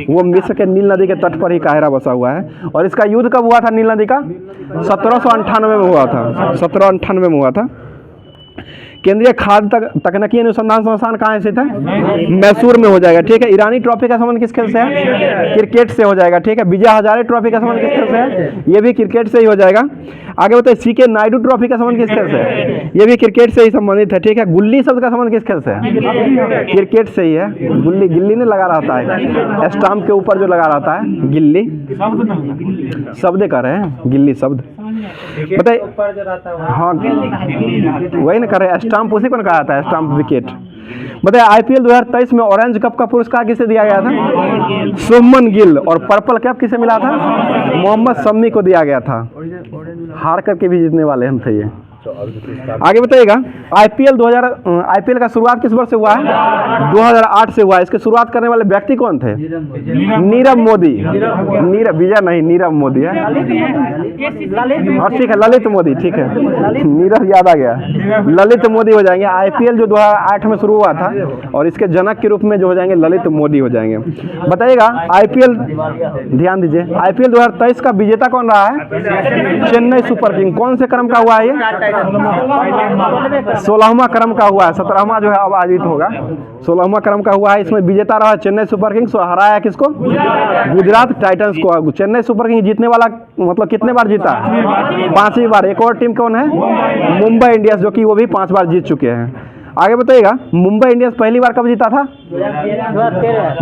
Speaker 1: वो मिस्र के नील नदी के तट पर ही काहिरा बसा हुआ है। और इसका युद्ध कब हुआ था नील नदी का? 1798 में हुआ था, 1798 में हुआ था। केंद्रीय खाद्य तकनीकी अनुसंधान संस्थान कहाँ स्थित है? मैसूर में हो जाएगा, ठीक है। ईरानी ट्रॉफी का संबंध किस खेल से है? क्रिकेट से हो जाएगा, ठीक है। विजय हजारे ट्रॉफी का संबंध किस खेल से है? ये भी क्रिकेट से ही हो जाएगा। आगे बताइए सीके नायडू ट्रॉफी का संबंध किस खेल से है? ये भी क्रिकेट से ही संबंधित है, ठीक है। गुल्ली शब्द का संबंध किस खेल से है? क्रिकेट से ही है। गिल्ली ने लगा रहता है, स्टाम्प के ऊपर जो लगा रहता है गिल्ली, शब्द कर रहे हैं, गिल्ली शब्द बताइए। हाँ वही ना कर रहे हैं, स्टाम्प उसी को कहा जाता है, स्टाम्प विकेट। बताइए आईपीएल 2023 में ऑरेंज कप का पुरस्कार किसे दिया गया था? शुभमन गिल। और पर्पल कैप किसे मिला था? मोहम्मद शमी को दिया गया था। हार करके भी जीतने वाले हम थे ये। आगे बताइएगा आईपीएल का शुरुआत किस वर्ष से हुआ है? 2008 से हुआ है। इसकी शुरुआत करने वाले व्यक्ति कौन थे? नीरव मोदी। विजय नहीं, नीरव मोदी है। और ठीक है ललित मोदी, ठीक है, नीरव याद आ गया, ललित मोदी हो जाएंगे। आईपीएल जो 2008 में शुरू हुआ था और इसके जनक के रूप में जो हो जाएंगे ललित मोदी हो जाएंगे। बताइएगा आईपीएल, ध्यान दीजिए, आईपीएल 2023 का विजेता कौन रहा है? Chennai super king. कौन से क्रम का हुआ है ये? 16वां क्रम का हुआ है, 17वां जो है अब आयोजित होगा। 16वां क्रम का हुआ है। इसमें विजेता रहा चेन्नई सुपर किंग्स, हराया किसको? गुजरात टाइटंस को। चेन्नई सुपर किंग्स जीतने वाला मतलब कितने बार जीता? 5वीं बार। एक और टीम कौन है? मुंबई इंडियंस, जो कि वो भी 5 बार जीत चुके हैं। आगे बताइएगा, मुंबई इंडियंस पहली बार कब जीता था?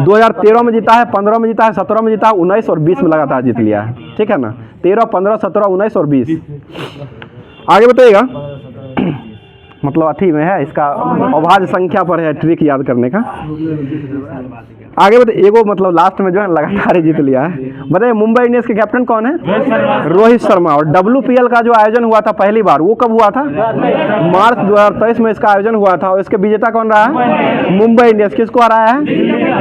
Speaker 1: 2013 में जीता है, 15 में जीता है, 17 में जीता है, 19 और 20 में लगातार जीत लिया है। ठीक है ना, 13, 15, 17, 19 और 20। आगे बताइएगा, मतलब अथी में है, इसका अभाज्य संख्या पर है ट्रिक याद करने का। आगे बताइए, एगो मतलब लास्ट में जो है लगातार जीत लिया है। बताइए मुंबई इंडियंस के कैप्टन कौन है? रोहित शर्मा। और WPL का जो आयोजन हुआ था पहली बार, वो कब हुआ था? मार्च 2023 में इसका आयोजन हुआ था। और इसके विजेता कौन रहा है? मुंबई इंडियंस। किसको हराया है?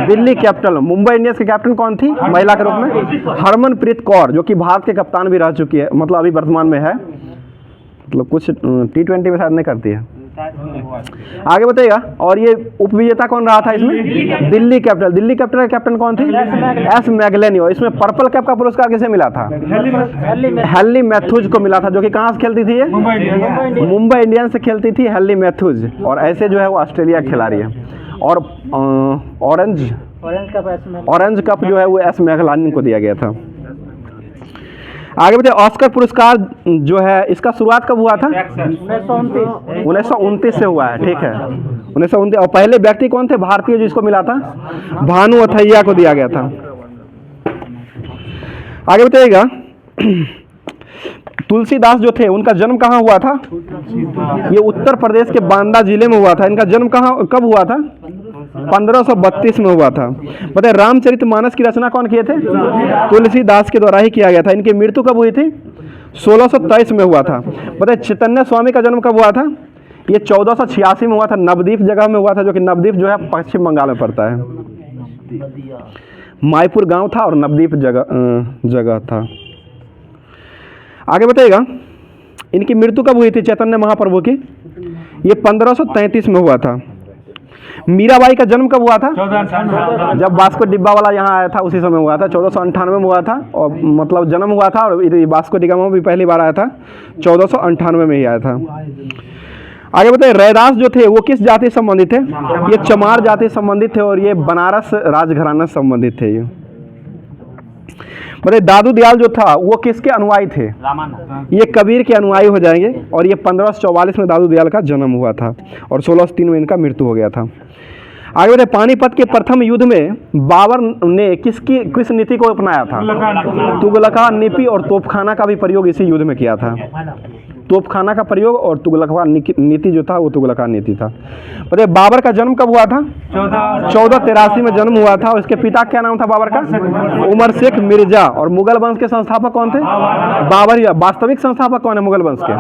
Speaker 1: दिल्ली कैपिटल। मुंबई इंडियंस के कैप्टन कौन थी महिला के रूप में? हरमनप्रीत कौर, जो कि भारत के कप्तान भी रह चुकी है, मतलब अभी वर्तमान में है, मतलब कुछ T20 में शायद नहीं करती है। आगे बताइएगा, और ये उपविजेता कौन रहा था इसमें? दिल्ली कैपिटल। दिल्ली कैपिटल का कैप्टन कौन थी? एस मैगलेनी। और इसमें पर्पल कैप का पुरस्कार किसे मिला था? हेली मैथ्यूज को मिला था, जो कि कहाँ से खेलती थी ये? मुंबई इंडियंस से खेलती थी हेली मैथ्यूज। और ऐसे जो है वो ऑस्ट्रेलिया की खिलाड़ी है। और ऑरेंज कप जो है वो एस मैगलानी को दिया गया था। आगे बताइए, ऑस्कर पुरस्कार जो है इसका शुरुआत कब हुआ था? 1929 से हुआ है। ठीक है, 1929। और पहले व्यक्ति कौन थे भारतीय जिसको मिला था? भानु अथैया को दिया गया था। आगे बताइएगा, तुलसीदास जो थे उनका जन्म कहाँ हुआ था? ये उत्तर प्रदेश के बांदा जिले में हुआ था। इनका जन्म कब हुआ था? 1532 में हुआ था। बताइए रामचरितमानस की रचना कौन किए थे? तुलसीदास के द्वारा ही किया गया था। इनकी मृत्यु कब हुई थी? 1623 में हुआ था। बताइए चैतन्य स्वामी का जन्म कब हुआ था? ये 1486 में हुआ था, नवद्वीप जगह में हुआ था, जो कि नवद्वीप जो है पश्चिम बंगाल में पड़ता है। मायपुर गांव था और नवद्वीप जगह था। आगे बताइएगा, इनकी मृत्यु कब हुई थी चैतन्य महाप्रभु की? ये 1533 में हुआ था। मीराबाई का जन्म कब हुआ था? जब वास्को डिब्बा वाला यहाँ आया था उसी समय हुआ था, 1498 में हुआ था। और मतलब जन्म हुआ था, और वास्को डिगामा भी पहली बार आया था, 1498 में ही आया था। आगे बताइए, रैदास जो थे वो किस जाति से संबंधित थे? ये चमार जाति से संबंधित थे, और ये बनारस राजघराना से संबंधित थे। ये बताइए दादू दयाल जो था वो किसके अनुयायी थे? ये कबीर के अनुयायी हो जाएंगे। और ये 1544 में दादू दयाल का जन्म हुआ था, और 1603 में इनका मृत्यु हो गया था। आगे बताइए, पानीपत के प्रथम युद्ध में बाबर ने किस नीति को अपनाया था? तुगलका नीति और तोपखाना का भी प्रयोग इसी युद्ध में किया था। तोपखाना का प्रयोग और तुगलका नीति जो था वो तुगलका नीति था। बताइए बाबर का जन्म कब हुआ था? 1483 में जन्म हुआ था। और इसके पिता क्या नाम था बाबर का? उमर शेख मिर्जा। और मुगल वंश के संस्थापक कौन थे? बाबर। या वास्तविक संस्थापक कौन है मुगल वंश के?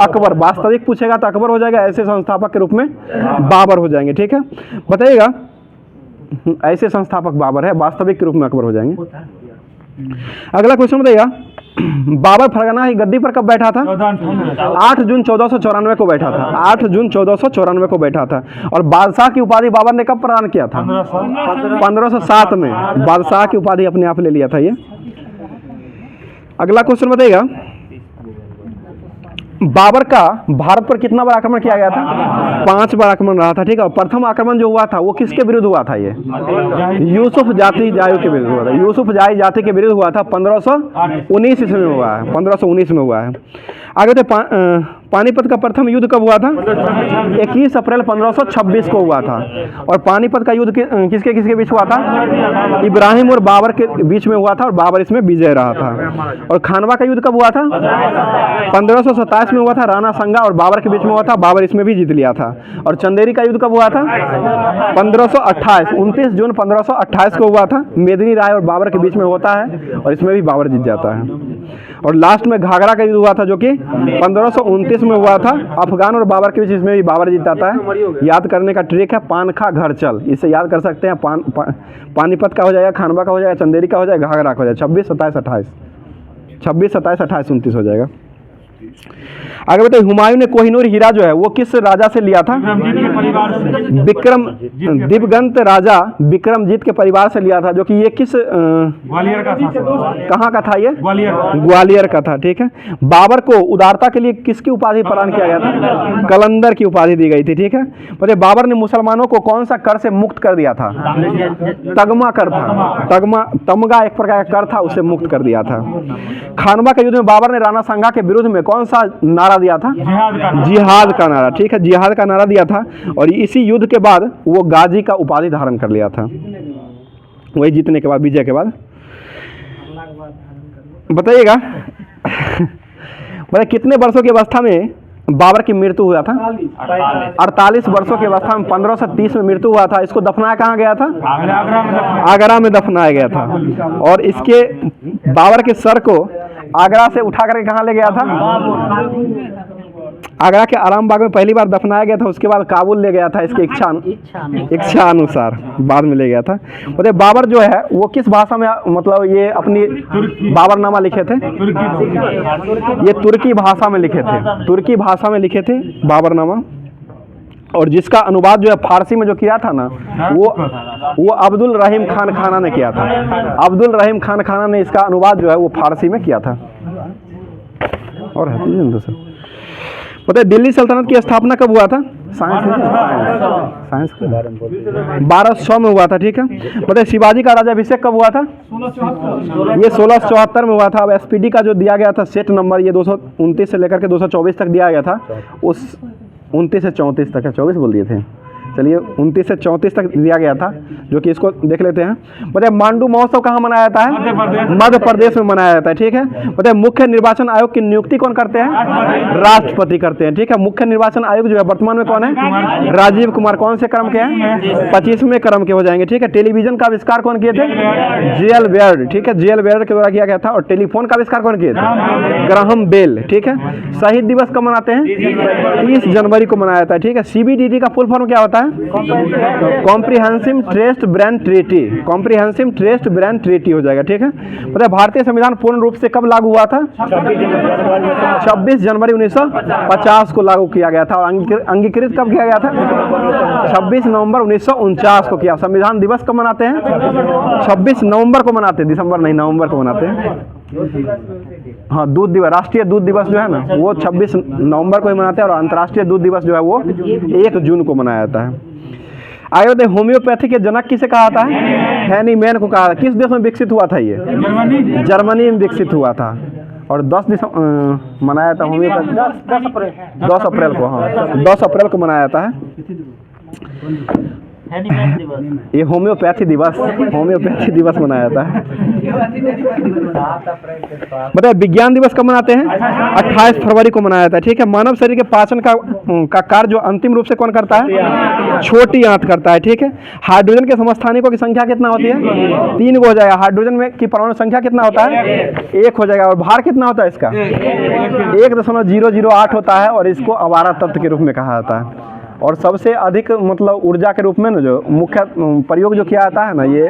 Speaker 1: अकबर। वास्तविक पूछेगा तो अकबर हो जाएगा, ऐसे संस्थापक के रूप में बाबर हो जाएंगे। ठीक है, बताइएगा, ऐसे संस्थापक बाबर है, वास्तविक के रूप में अकबर हो जाएंगे। अगला क्वेश्चन बताइएगा, बाबर फरगना की गद्दी पर कब बैठा था? 8 जून 1494 को बैठा था। 8 जून 1494 को बैठा था। और बादशाह की उपाधि बाबर ने कब प्रदान किया था? 1507 में बादशाह की उपाधि अपने आप ले लिया था ये। अगला क्वेश्चन बताइएगा, बाबर का भारत पर कितना बार आक्रमण किया गया था? 5 बार आक्रमण रहा था। ठीक है, और प्रथम आक्रमण जो हुआ था वो किसके विरुद्ध हुआ था? ये यूसुफ जाति के विरुद्ध हुआ था। यूसुफ जाति के विरुद्ध हुआ था, 1519 ईस्वी में हुआ है। 1519 में हुआ है। आगे तो पानीपत का प्रथम युद्ध कब हुआ था? 21 अप्रैल 1526 को हुआ था। और पानीपत का युद्ध किसके बीच हुआ था? इब्राहिम और बाबर के बीच में हुआ था, और बाबर इसमें विजय रहा था। और खानवा का युद्ध कब हुआ था? 1527 में हुआ था, राणा संगा और बाबर के बीच में हुआ था, बाबर इसमें भी जीत लिया था। और चंदेरी का युद्ध कब हुआ था? 1528, 29 जून 1528 को हुआ था। मेदिनी राय और बाबर के बीच में होता है, और इसमें भी बाबर जीत जाता है। और लास्ट में घाघरा का युद्ध हुआ था, जो कि 1529 में हुआ था, अफगान और बाबर के बीच, इसमें भी बाबर जीत जाता है। याद करने का ट्रिक है पान खा घर चल, इसे याद कर सकते हैं। पानीपत का हो जाएगा, खानवा का हो जाएगा, चंदेरी का हो जाएगा, घाघरा का हो जाएगा। 26, 27, 28 हो जाएगा। आगे बताइए, हुमायूं ने कोहिनूर हीरा जो है वो किस राजा से लिया था?
Speaker 2: विक्रमजीत के परिवार से।
Speaker 1: विक्रम दिवगंत राजा विक्रमजीत के परिवार से लिया था, जो कि ये किस
Speaker 2: ग्वालियर का था।
Speaker 1: कहाँ का था ये?
Speaker 2: ग्वालियर।
Speaker 1: ग्वालियर का था, ठीक है। बाबर को उदारता के लिए किसकी उपाधि प्रदान किया गया था? कलंदर की उपाधि दी गई थी, ठीक है। बताइए, बाबर ने मुसलमानों को कौन सा कर से मुक्त कर दिया था? तगमा कर था, तमगा एक प्रकार का कर था, उसे मुक्त कर दिया था। खानवा के युद्ध में बाबर ने राणा सांगा के विरुद्ध में कौन सा नारा दिया था? जिहाद का नारा, ठीक है, जिहाद का नारा दिया था। और इसी युद्ध के बाद वो गाजी का उपाधि धारण कर लिया था, वही जीतने के बाद, विजय के बाद। बताइएगा बताइए, कितने वर्षों की अवस्था में बाबर की मृत्यु हुआ था? 48 वर्षों की अवस्था में 1530 में मृत्यु हुआ था। इसको दफनाया कहाँ गया था? आगरा में दफनाया गया था। और इसके बाबर के सर को आगरा से उठा करके कहाँ ले गया था? आगरा के आराम बाग में पहली बार दफनाया गया था, उसके बाद काबुल ले गया था इसके इच्छा अनुसार, बाद में ले गया था। मतलब बाबर जो है वो किस भाषा में मतलब ये अपनी बाबरनामा लिखे थे? ये तुर्की भाषा में लिखे थे, तुर्की भाषा में लिखे थे बाबरनामा। और जिसका अनुवाद जो है फारसी में जो किया था ना, वो अब्दुल रहीम खान खाना ने किया था। अब्दुल रहीम खान खाना ने इसका अनुवाद जो है वो फारसी में किया था। और है पता है दिल्ली सल्तनत की स्थापना कब हुआ था? साइंस 1200 में हुआ था, ठीक है। पता है शिवाजी का राज्याभिषेक कब हुआ था? ये 1674 में हुआ था। अब एसपीडी का जो दिया गया था सेट नंबर, ये 229 से लेकर के 224 तक दिया गया था। उस 29 से 34 तक है, 24 बोल दिए थे, चलिए 29 से 34 तक दिया गया था, जो कि इसको देख लेते हैं। बताइए, मांडू महोत्सव कहाँ मनाया जाता है? मध्य प्रदेश में मनाया जाता है, ठीक है। बताइए, मुख्य निर्वाचन आयोग की नियुक्ति कौन करते हैं? राष्ट्रपति करते हैं, ठीक है। मुख्य निर्वाचन आयोग जो है वर्तमान में कौन है? राजीव कुमार। कौन से क्रम के हैं? 25वें क्रम के हो जाएंगे, ठीक है। टेलीविजन का आविष्कार कौन किए थे? जेएल बेयर्ड, ठीक है, जेएल बेयर्ड के द्वारा किया गया था। और टेलीफोन का आविष्कार कौन किए थे? ग्राहम बेल, ठीक है। शहीद दिवस कब मनाते हैं? 30 जनवरी को मनाया जाता है, ठीक है। सीबीडीटी का फुल फॉर्म क्या होता है? Comprehensive test ban treaty, comprehensive test ban treaty हो जाएगा, ठीक है। मतलब भारतीय संविधान पूर्ण रूप से कब लागू हुआ था? 26 जनवरी 1950 को लागू किया गया था। और अंगीकृत कब किया गया था? 26 नवंबर 1949 को किया। संविधान दिवस कब मनाते हैं? 26 नवंबर को मनाते हैं, दिसंबर नहीं, नवंबर को मनाते हैं। हाँ, दूध दिवस, राष्ट्रीय दूध दिवस जो है ना, वो 26 नवंबर को ही मनाते हैं। और अंतर्राष्ट्रीय दूध दिवस जो है वो 1 जून को मनाया जाता है। आगे बताइए, होम्योपैथी के जनक किसे कहा था? हैनी मैन को कहा था। किस देश में विकसित हुआ था ये? जर्मनी में विकसित हुआ था। और 10 दिसंबर मनाया था होम्योपैथी, 10 अप्रैल को, हाँ 10 अप्रैल को मनाया जाता है ये होम्योपैथी दिवस मनाया जाता है। बताइए, विज्ञान दिवस कब मनाते हैं? 28 फरवरी को मनाया जाता है, ठीक है। मानव शरीर के पाचन का कार्य जो अंतिम रूप से कौन करता है? छोटी आंत करता है, ठीक है। हाइड्रोजन के समस्थानिकों की संख्या कितना होती है? 3 हो जाएगा। हाइड्रोजन में की परमाणु संख्या कितना होता है? 1 हो जाएगा। और भार कितना होता है इसका? 1.008 होता है। और इसको आवारा तत्व के रूप में कहा जाता है। और सबसे अधिक मतलब ऊर्जा के रूप में ना जो मुख्य प्रयोग जो किया जाता है ना, ये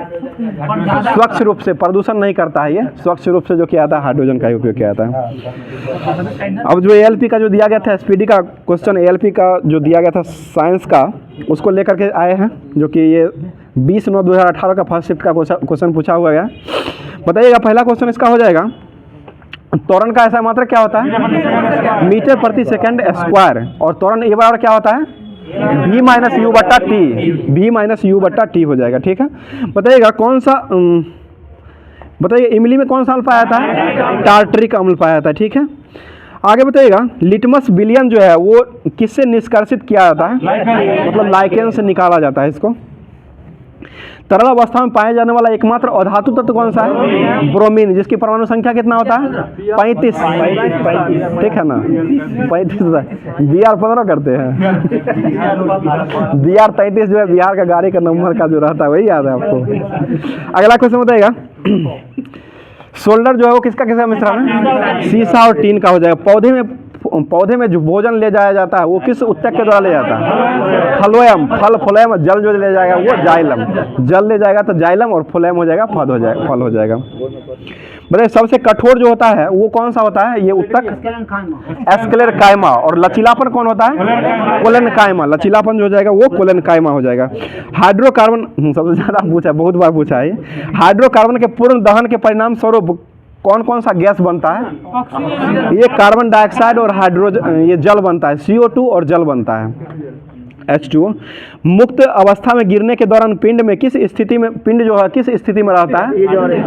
Speaker 1: स्वच्छ रूप से प्रदूषण नहीं करता है, ये स्वच्छ रूप से जो किया जाता है हाइड्रोजन का ही उपयोग किया जाता है। अब जो एएलपी का जो दिया गया था, एसपीडी का क्वेश्चन एएलपी का जो दिया गया था साइंस का, उसको लेकर के आए हैं, जो कि ये 20/9/2018 का फर्स्ट शिफ्ट का क्वेश्चन पूछा हुआ गया। बताइएगा, पहला क्वेश्चन इसका हो जाएगा, त्वरण का ऐसा मात्रक क्या होता है? मीटर प्रति सेकंड स्क्वायर। और त्वरण ए बराबर क्या होता है? v माइनस यू बट्टा टी, v माइनस यू बट्टा टी हो जाएगा, ठीक है। बताइएगा, कौन सा बताइए इमली में कौन सा अम्ल पाया जाता है? टार्टरिक अम्ल पाया जाता है, ठीक है। आगे बताइएगा, लिटमस विलयन जो है वो किससे निष्कर्षित किया जाता है? मतलब लाइकेन से निकाला जाता है इसको। तरल अवस्था में पाए जाने वाला एकमात्र अधातु तत्व कौन सा है? ब्रोमीन, जिसकी परमाणु संख्या कितना होता है? 35, ठीक है ना, 35। BR 15 करते हैं। BR 33 जो है बिहार का गाड़ी का नंबर का जो रहता है, वही याद है आपको। अगला क्वेश्चन बताइएगा, शोल्डर जो है वो किसका मिश्रण है? सीसा और टीन का हो जाएगा। पौधे में जो भोजन ले जाया जाता है वो किस उत्तक के द्वारा ले जाता है? Phloem, phloem. जल जो ले जाएगा वो जाइलम, जल ले जाएगा तो जाइलम, और फ्लोएम हो जाएगा फल हो जाएगा। बताइए सबसे कठोर जो होता है वो कौन सा होता है? ये उत्तक एस्क्लेरकाइमा। और लचीलापन कौन होता है? कोलेनकाइमा। लचीलापन जो हो जाएगा वो कोलेनकाइमा हो जाएगा। हाइड्रोकार्बन सबसे ज़्यादा पूछा है, बहुत बार पूछा है। हाइड्रोकार्बन के पूर्ण दहन के परिणाम स्वरूप कौन कौन सा गैस बनता है? ये कार्बन डाइऑक्साइड और हाइड्रोजन, ये जल बनता है, CO2 और जल बनता है H2O। मुक्त अवस्था में गिरने के दौरान पिंड में किस स्थिति में, पिंड जो है किस स्थिति में रहता है?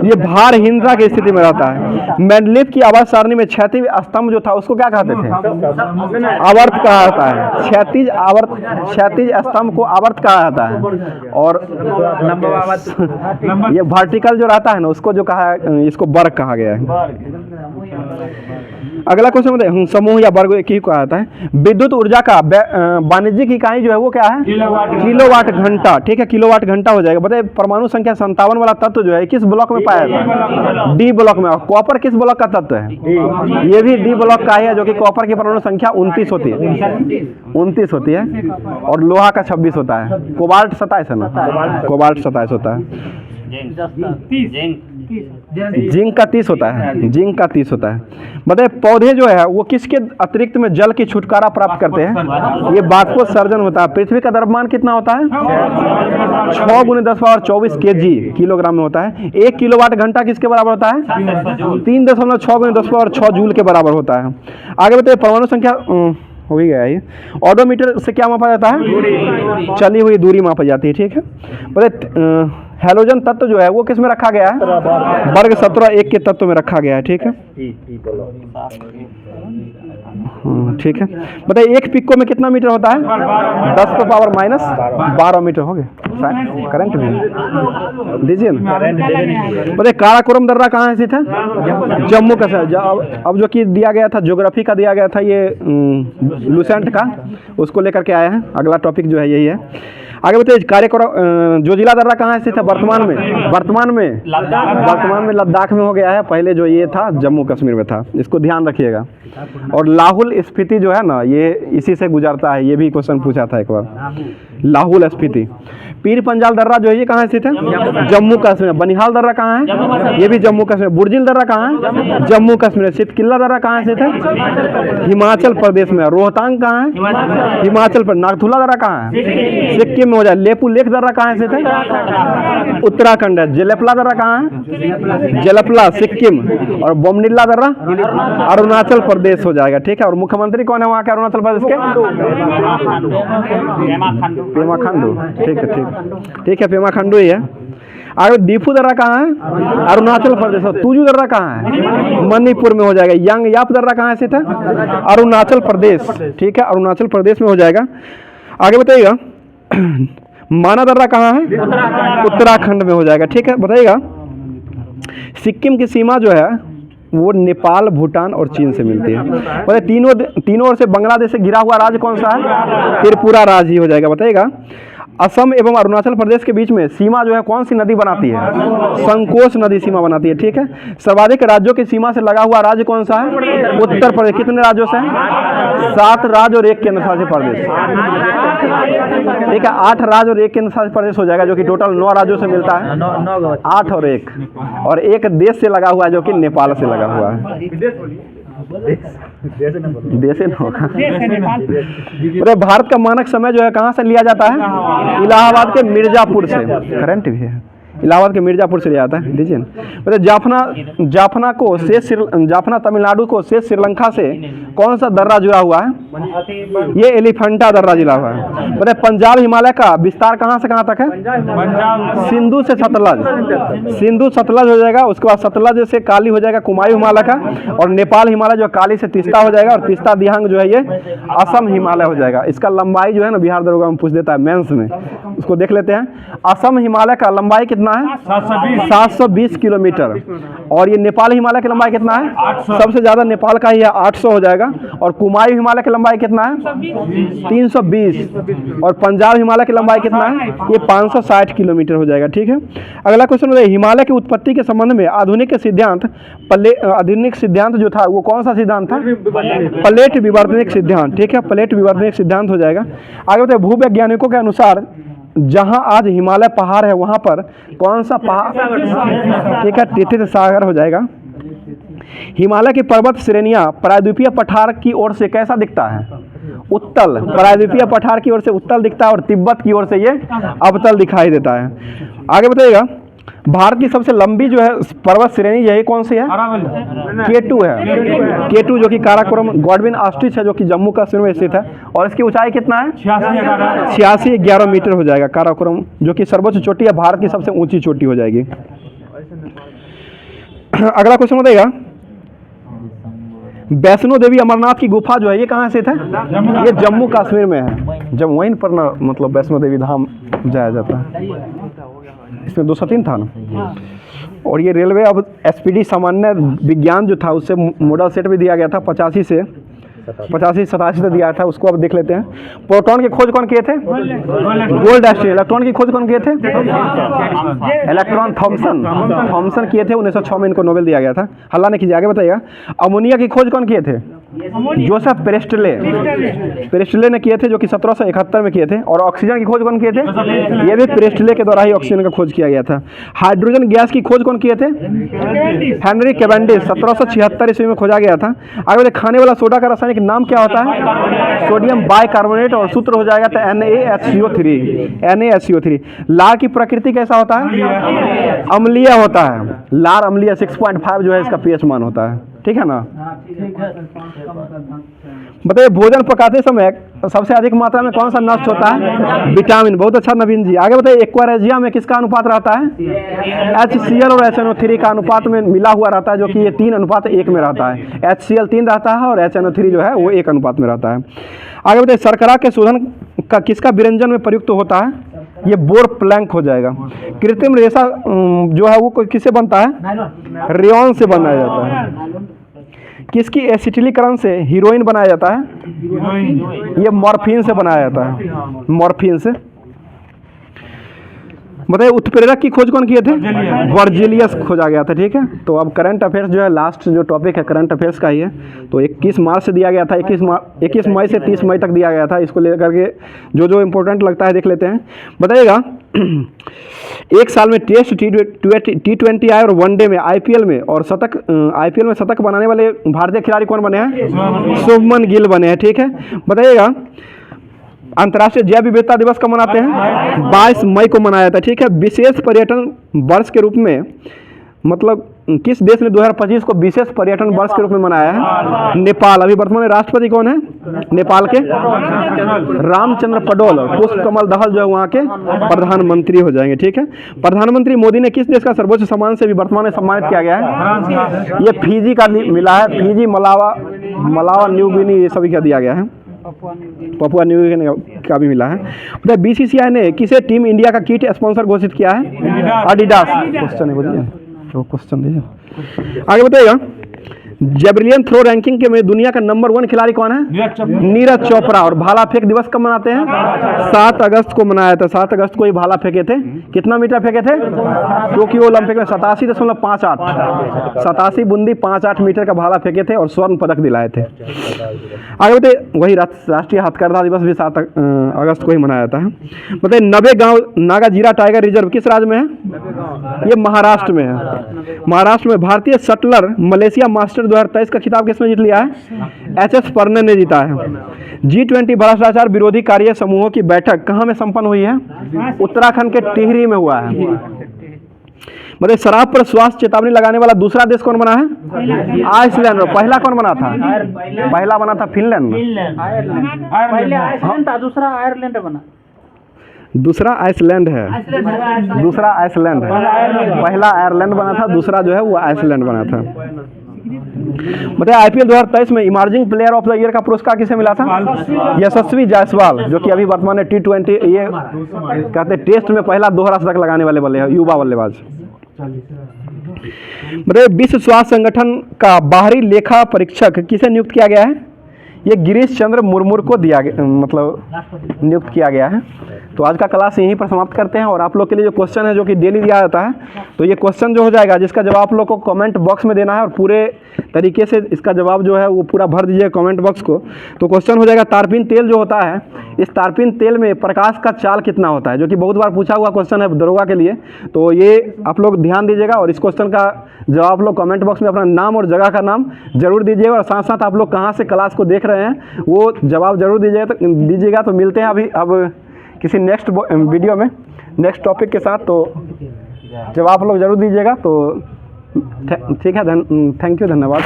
Speaker 1: ये भारहीनता की स्थिति में रहता है। मेंडलीफ की आवर्त सारणी में क्षैतिज स्तंभ जो था उसको क्या कहते थे? आवर्त कहा जाता है। क्षैतिज स्तंभ को आवर्त कहा जाता है। और ये वर्टिकल जो रहता है ना उसको जो कहा है, इसको वर्ग कहा गया है। अगला क्वेश्चन बताइए, समूह या वर्ग एक ही कहा जाता है। विद्युत ऊर्जा का वाणिज्यिक इकाई जो है वो क्या है? किलोवाट घंटा। ठीक है, किलोवाट घंटा हो जाएगा। बताइए परमाणु संख्या 57 वाला तत्व जो है किस ब्लॉक में पाया जाता है? डी ब्लॉक में। और कॉपर किस ब्लॉक का तत्व है? ये भी डी ब्लॉक का ही है, जो कि कॉपर की परमाणु संख्या 29 होती है, 29 होती है। और लोहा का 26 होता है। कोबाल्ट 27 है ना, कोबाल्ट 27 होता है। जिंक का 30 होता है, जिंक का 30 होता है। बताइए पौधे जो है वो किसके अतिरिक्त में जल की छुटकारा प्राप्त करते हैं? ये बाष्पोत्सर्जन होता है। पृथ्वी का द्रव्यमान कितना होता है? 6 × 10⁻24 kg किलोग्राम में होता है। 1 किलोवाट घंटा किसके बराबर होता है? 3.6 × 10⁻6 जूल के बराबर होता है। आगे बताइए परमाणु संख्या हो ही गया ये। ऑडोमीटर से क्या मापा जाता है? चली हुई दूरी मापी जाती है। ठीक है, बताइए हैलोजन तत्व जो है वो किस में रखा गया है? वर्ग 17 के तत्व में रखा गया है। ठीक है, ठीक है। बताइए एक पिको में कितना मीटर होता है? 10⁻⁻12 मीटर हो गया। करंट भी दीजिए ना। बताइए काराकोरम दर्रा कहाँ स्थित है? जम्मू कश्मीर। अब जो कि दिया गया था ज्योग्राफी का दिया गया था, ये लुसेंट का, उसको लेकर के आए हैं। अगला टॉपिक जो है यही है। आगे बताइए काराकोरम जोजिला दर्रा कहाँ स्थित है वर्तमान में? वर्तमान में लद्दाख में हो गया है। पहले जो ये था जम्मू कश्मीर में था, इसको ध्यान रखिएगा। और लाहुल स्पीति जो है ना ये इसी से गुजरता है, ये भी क्वेश्चन पूछा था एक बार। लाहुल स्पीति। पीर पंजाल दर्रा जो है ये कहाँ स्थित है? जम्मू कश्मीर। बनिहाल दर्रा कहाँ है? ये भी जम्मू कश्मीर। बुर्जिल दर्रा कहाँ है? जम्मू कश्मीर। सितकिल्ला दर्रा कहाँ स्थित है? हिमाचल प्रदेश में। रोहतांग कहाँ है? हिमाचल प्रदेश। नागथुला दर्रा कहाँ है? सिक्किम में हो जाए। लेपू लेक दर्रा कहाँ स्थित है? उत्तराखंड है। जेलेपला दर्रा कहाँ है? जेलेपला सिक्किम। और बोमडिल्ला दर्रा अरुणाचल प्रदेश हो जाएगा। ठीक है, और मुख्यमंत्री कौन है वहाँ के अरुणाचल प्रदेश के? पेमा खांडू। ठीक है, ठीक है, पेमा खांडू ही है। आगे दीफू दर्रा कहाँ है? अरुणाचल प्रदेश। और तुजू दर्रा कहाँ है? मणिपुर में हो जाएगा। यांग याप दर्रा कहाँ स्थित है? अरुणाचल प्रदेश। ठीक है, अरुणाचल प्रदेश में हो जाएगा। आगे बताइएगा माना दर्रा कहाँ है? उत्तराखंड में हो जाएगा। ठीक है, बताइएगा सिक्किम की सीमा जो है वो नेपाल, भूटान और चीन से मिलती है। बताइए तीनों ओर से बांग्लादेश से घिरा हुआ राज्य कौन सा है? त्रिपुरा राज्य ही हो जाएगा। बताइएगा असम एवं अरुणाचल प्रदेश के बीच में सीमा जो है कौन सी नदी बनाती है? संकोच नदी सीमा बनाती है। ठीक है, सर्वाधिक राज्यों की सीमा से लगा हुआ राज्य कौन सा है? उत्तर प्रदेश। कितने राज्यों से? 7 राज्य और 1 केंद्र शासित प्रदेश। ठीक है, 8 राज्य और 1 केंद्र शासित प्रदेश हो जाएगा, जो कि टोटल 9 राज्यों से मिलता है। 8 और 1, और एक देश से लगा हुआ है जो कि नेपाल से लगा हुआ है। देश होगा। अरे भारत का मानक समय जो है कहाँ से लिया जाता है? इलाहाबाद के मिर्जापुर से। करंट भी है, इलाहाबाद के मिर्जापुर से लिया जाता है। दीजिए ना। जाफना तमिलनाडु को शेष श्रीलंका से कौन सा दर्रा जुड़ा हुआ है? ये एलिफेंटा दर्रा जुड़ा हुआ है। बताए पंजाब हिमालय का विस्तार कहाँ से कहाँ तक है? सिंधु से सतलज। सिंधु सतलज हो जाएगा। उसके बाद सतलज से काली हो जाएगा कुमायूं हिमालय का, और नेपाल हिमालय जो काली से तीस्ता हो जाएगा, और तीस्ता दिहांग जो है ये असम हिमालय हो जाएगा। इसका लंबाई जो है ना बिहार दरोगा में पूछ देता है मेंस में, उसको देख लेते हैं। असम हिमालय का लंबाई कितना है? 720 किलोमीटर। और ये नेपाल हिमालय की लंबाई कितना है?
Speaker 2: 800।
Speaker 1: सबसे ज्यादा नेपाल का ही है, 800 हो जाएगा। और कुमायूं हिमालय की लंबाई कितना है? 320। और पंजाब हिमालय की लंबाई कितना है? ये 560 किलोमीटर हो जाएगा। ठीक है, अगला क्वेश्चन है हिमालय की उत्पत्ति के संबंध में आधुनिक सिद्धांत जो था वो कौन सा सिद्धांत था? प्लेट विवर्तनिक सिद्धांत। ठीक है, प्लेट विवर्तनिक सिद्धांत हो जाएगा। आगे बताइए भूवैज्ञानिकों के अनुसार जहां आज हिमालय पहाड़ है वहां पर कौन सा पहाड़? ठीक है, टिथित सागर हो जाएगा। हिमालय की पर्वत श्रेणियां प्रायद्वीपीय पठार की ओर से कैसा दिखता है? उत्तल। प्रायद्वीपीय पठार की ओर से उत्तल दिखता है और तिब्बत की ओर से ये अवतल दिखाई देता है। आगे बताइएगा, भारत की सबसे लंबी जो है पर्वत श्रेणी यही कौन सी है? K2 है। K2 जो कि काराकोरम गॉडविन ऑस्ट्रिच है, जो कि जम्मू कश्मीर में स्थित है, और इसकी ऊंचाई कितना है? 8611 मीटर हो जाएगा। काराकोरम जो कि सर्वोच्च चोटी है, भारत की सबसे ऊंची चोटी हो जाएगी। अगला क्वेश्चन बताइएगा, वैष्णो देवी अमरनाथ की गुफा जो है ये कहाँ स्थित है? ये जम्मू कश्मीर में है। जब वहीं पर ना मतलब वैष्णो देवी धाम जाया जाता है। इसमें 203 था ना। और ये रेलवे अब SPD सामान्य विज्ञान जो था उससे मॉडल सेट भी दिया गया था 85 से 87 से दिया था, उसको अब देख लेते हैं। प्रोटॉन की खोज कौन किए थे? Gold stand. इलेक्ट्रॉन की खोज कौन किए थे? इलेक्ट्रॉन थॉमसन किए थे। 1906 में इनको नोबेल दिया गया था। हल्ला नहीं कीजिए, आगे बताइएगा। अमोनिया की खोज कौन किए थे? जोसेफ प्रेस्टले ने किए थे, जो कि 1771 में किए थे। और ऑक्सीजन की खोज कौन किए थे? ये भी प्रेस्टले के द्वारा ही ऑक्सीजन का खोज किया गया था। हाइड्रोजन गैस की खोज कौन किए थे? Henry Cavendish. 1776 ईस्वी में खोजा गया था। आगे बताइए, खाने वाला सोडा का रासायनिक नाम क्या होता है? सोडियम बाइकार्बोनेट, और सूत्र हो जाएगा तो NaHCO3। लार की प्रकृति कैसा होता है? अम्लीय होता है। लार अम्लीय 6.5 जो है इसका pH मान होता है। ठीक है ना। बताइए, भोजन पकाते समय सबसे अधिक मात्रा में कौन सा नष्ट होता है? विटामिन। बहुत अच्छा नवीन जी। आगे बताइए, एक्वारेजिया में किसका अनुपात रहता है? HCl और HNO3 का अनुपात में मिला हुआ रहता है, जो कि ये 3:1 में रहता है। HCl 3 रहता है और HNO3 जो है वो 1 अनुपात में रहता है। आगे बताइए, शर्करा के शोधन का किसका विरंजन में प्रयुक्त होता है? ये बोर प्लैंक हो जाएगा। कृत्रिम रेशा जो है वो किससे बनता है? रेयॉन से बनाया जाता है। किसकी एसिटिलीकरण से हीरोइन बनाया जाता है? ये मॉर्फिन से बनाया जाता है। मॉर्फिन से। बताइए, उत्प्रेरक की खोज कौन किए थे? वर्जिलियस खोजा गया था। ठीक है, तो अब करंट अफेयर्स जो है, लास्ट जो टॉपिक है करंट अफेयर्स का ही है। तो 21 मार्च से दिया गया था, 21 मई से 30 मई तक दिया गया था। इसको लेकर के जो इम्पोर्टेंट लगता है देख लेते हैं। बताइएगा, एक साल में टेस्ट T20 आए और वनडे में IPL में और IPL में शतक बनाने वाले भारतीय खिलाड़ी कौन बने हैं? शुभमन गिल बने हैं। ठीक है, बताइएगा, अंतर्राष्ट्रीय जैव विविधता दिवस कब मनाते हैं? 22 मई को मनाया जाता है। ठीक है, विशेष पर्यटन वर्ष के रूप में मतलब किस देश ने 2025 को विशेष पर्यटन वर्ष के रूप में मनाया है? नेपाल। अभी वर्तमान में राष्ट्रपति कौन है नेपाल के? रामचंद्र पडोल। पुष्प कमल दहल जो है वहाँ के प्रधानमंत्री हो जाएंगे। ठीक है, प्रधानमंत्री मोदी ने किस देश का सर्वोच्च सम्मान से भी वर्तमान में सम्मानित किया गया है? ये फिजी का मिला है। फिजी, मलावा, न्यू गिनी, ये सभी का दिया गया है। पपुआ न्यू गिनी का भी मिला है। BCCI ने किसे टीम इंडिया का किट स्पॉन्सर घोषित किया है? एडिडास। क्वेश्चन है, बोलिए तो क्वेश्चन दीजिए। आगे बताइएगा, जेवलिन थ्रो रैंकिंग के में दुनिया का नंबर 1 खिलाड़ी कौन है? नीरज चोपड़ा। और भाला फेंक दिवस कब मनाते हैं? 7 अगस्त को मनाया था। 7 अगस्त को ही भाला फेंके थे। कितना मीटर फेंके थे? टोक्यो ओलंपिक में 87.58 87 बूंदी 58 मीटर का भाला फेंके थे और स्वर्ण पदक दिलाए थे। आगे बताइए, वही राष्ट्रीय हथकरघा दिवस भी 7 अगस्त को ही मनाया जाता है। बताइए, नवेगांव नागाजीरा टाइगर रिजर्व किस राज्य में है? ये महाराष्ट्र में है। महाराष्ट्र में भारतीय शटलर मलेशिया मास्टर 2023 का खिताब किसने जीत लिया है? HS परने ने जीता है। G20 भ्रष्टाचार विरोधी कार्य समूहों की बैठक कहाँ में संपन्न हुई है? उत्तराखंड के टिहरी में हुआ है। मतलब शराब पर स्वास्थ्य चेतावनी लगाने वाला दूसरा देश कौन बना है? आइसलैंड। पहला कौन बना था? पहला बना था फिनलैंड।
Speaker 3: दूसरा आयरलैंड बना।
Speaker 1: दूसरा आइसलैंड है। दूसरा आइसलैंड है। पहला आयरलैंड बना था, दूसरा जो है वो आइसलैंड बना था। बताइए, IPL 2023 में emerging player of the year का पुरस्कार किसे मिला था? यशस्वी जायसवाल, जो कि अभी वर्तमान में T20 ये कहते हैं टेस्ट में पहला दोहरा शतक लगाने वाले युवा बल्लेबाज। बताइए, विश्व स्वास्थ्य संगठन का बाहरी लेखा परीक्षक किसे नियुक्त किया गया है? ये गिरीश चंद्र मुर्मू को नियुक्त किया गया है। तो आज का क्लास यहीं पर समाप्त करते हैं। और आप लोग के लिए जो क्वेश्चन है जो कि डेली दिया जाता है, तो ये क्वेश्चन जो हो जाएगा जिसका जवाब आप लोग को कमेंट बॉक्स में देना है और पूरे तरीके से इसका जवाब जो है वो पूरा भर दीजिएगा कमेंट बॉक्स को। तो क्वेश्चन हो जाएगा, तारपीन तेल जो होता है, इस तारपीन तेल में प्रकाश का चाल कितना होता है, जो कि बहुत बार पूछा हुआ क्वेश्चन है दरोगा के लिए। तो ये आप लोग ध्यान दीजिएगा और इस क्वेश्चन का जवाब आप लोग कमेंट बॉक्स में अपना नाम और जगह का नाम जरूर दीजिएगा, और साथ साथ आप लोग कहाँ से क्लास को देख रहे हैं वो जवाब जरूर दीजिएगा। तो मिलते हैं अभी अब किसी नेक्स्ट वीडियो में नेक्स्ट टॉपिक के साथ। तो जवाब आप लोग जरूर दीजिएगा। तो ठीक है, थैंक यू, धन्यवाद।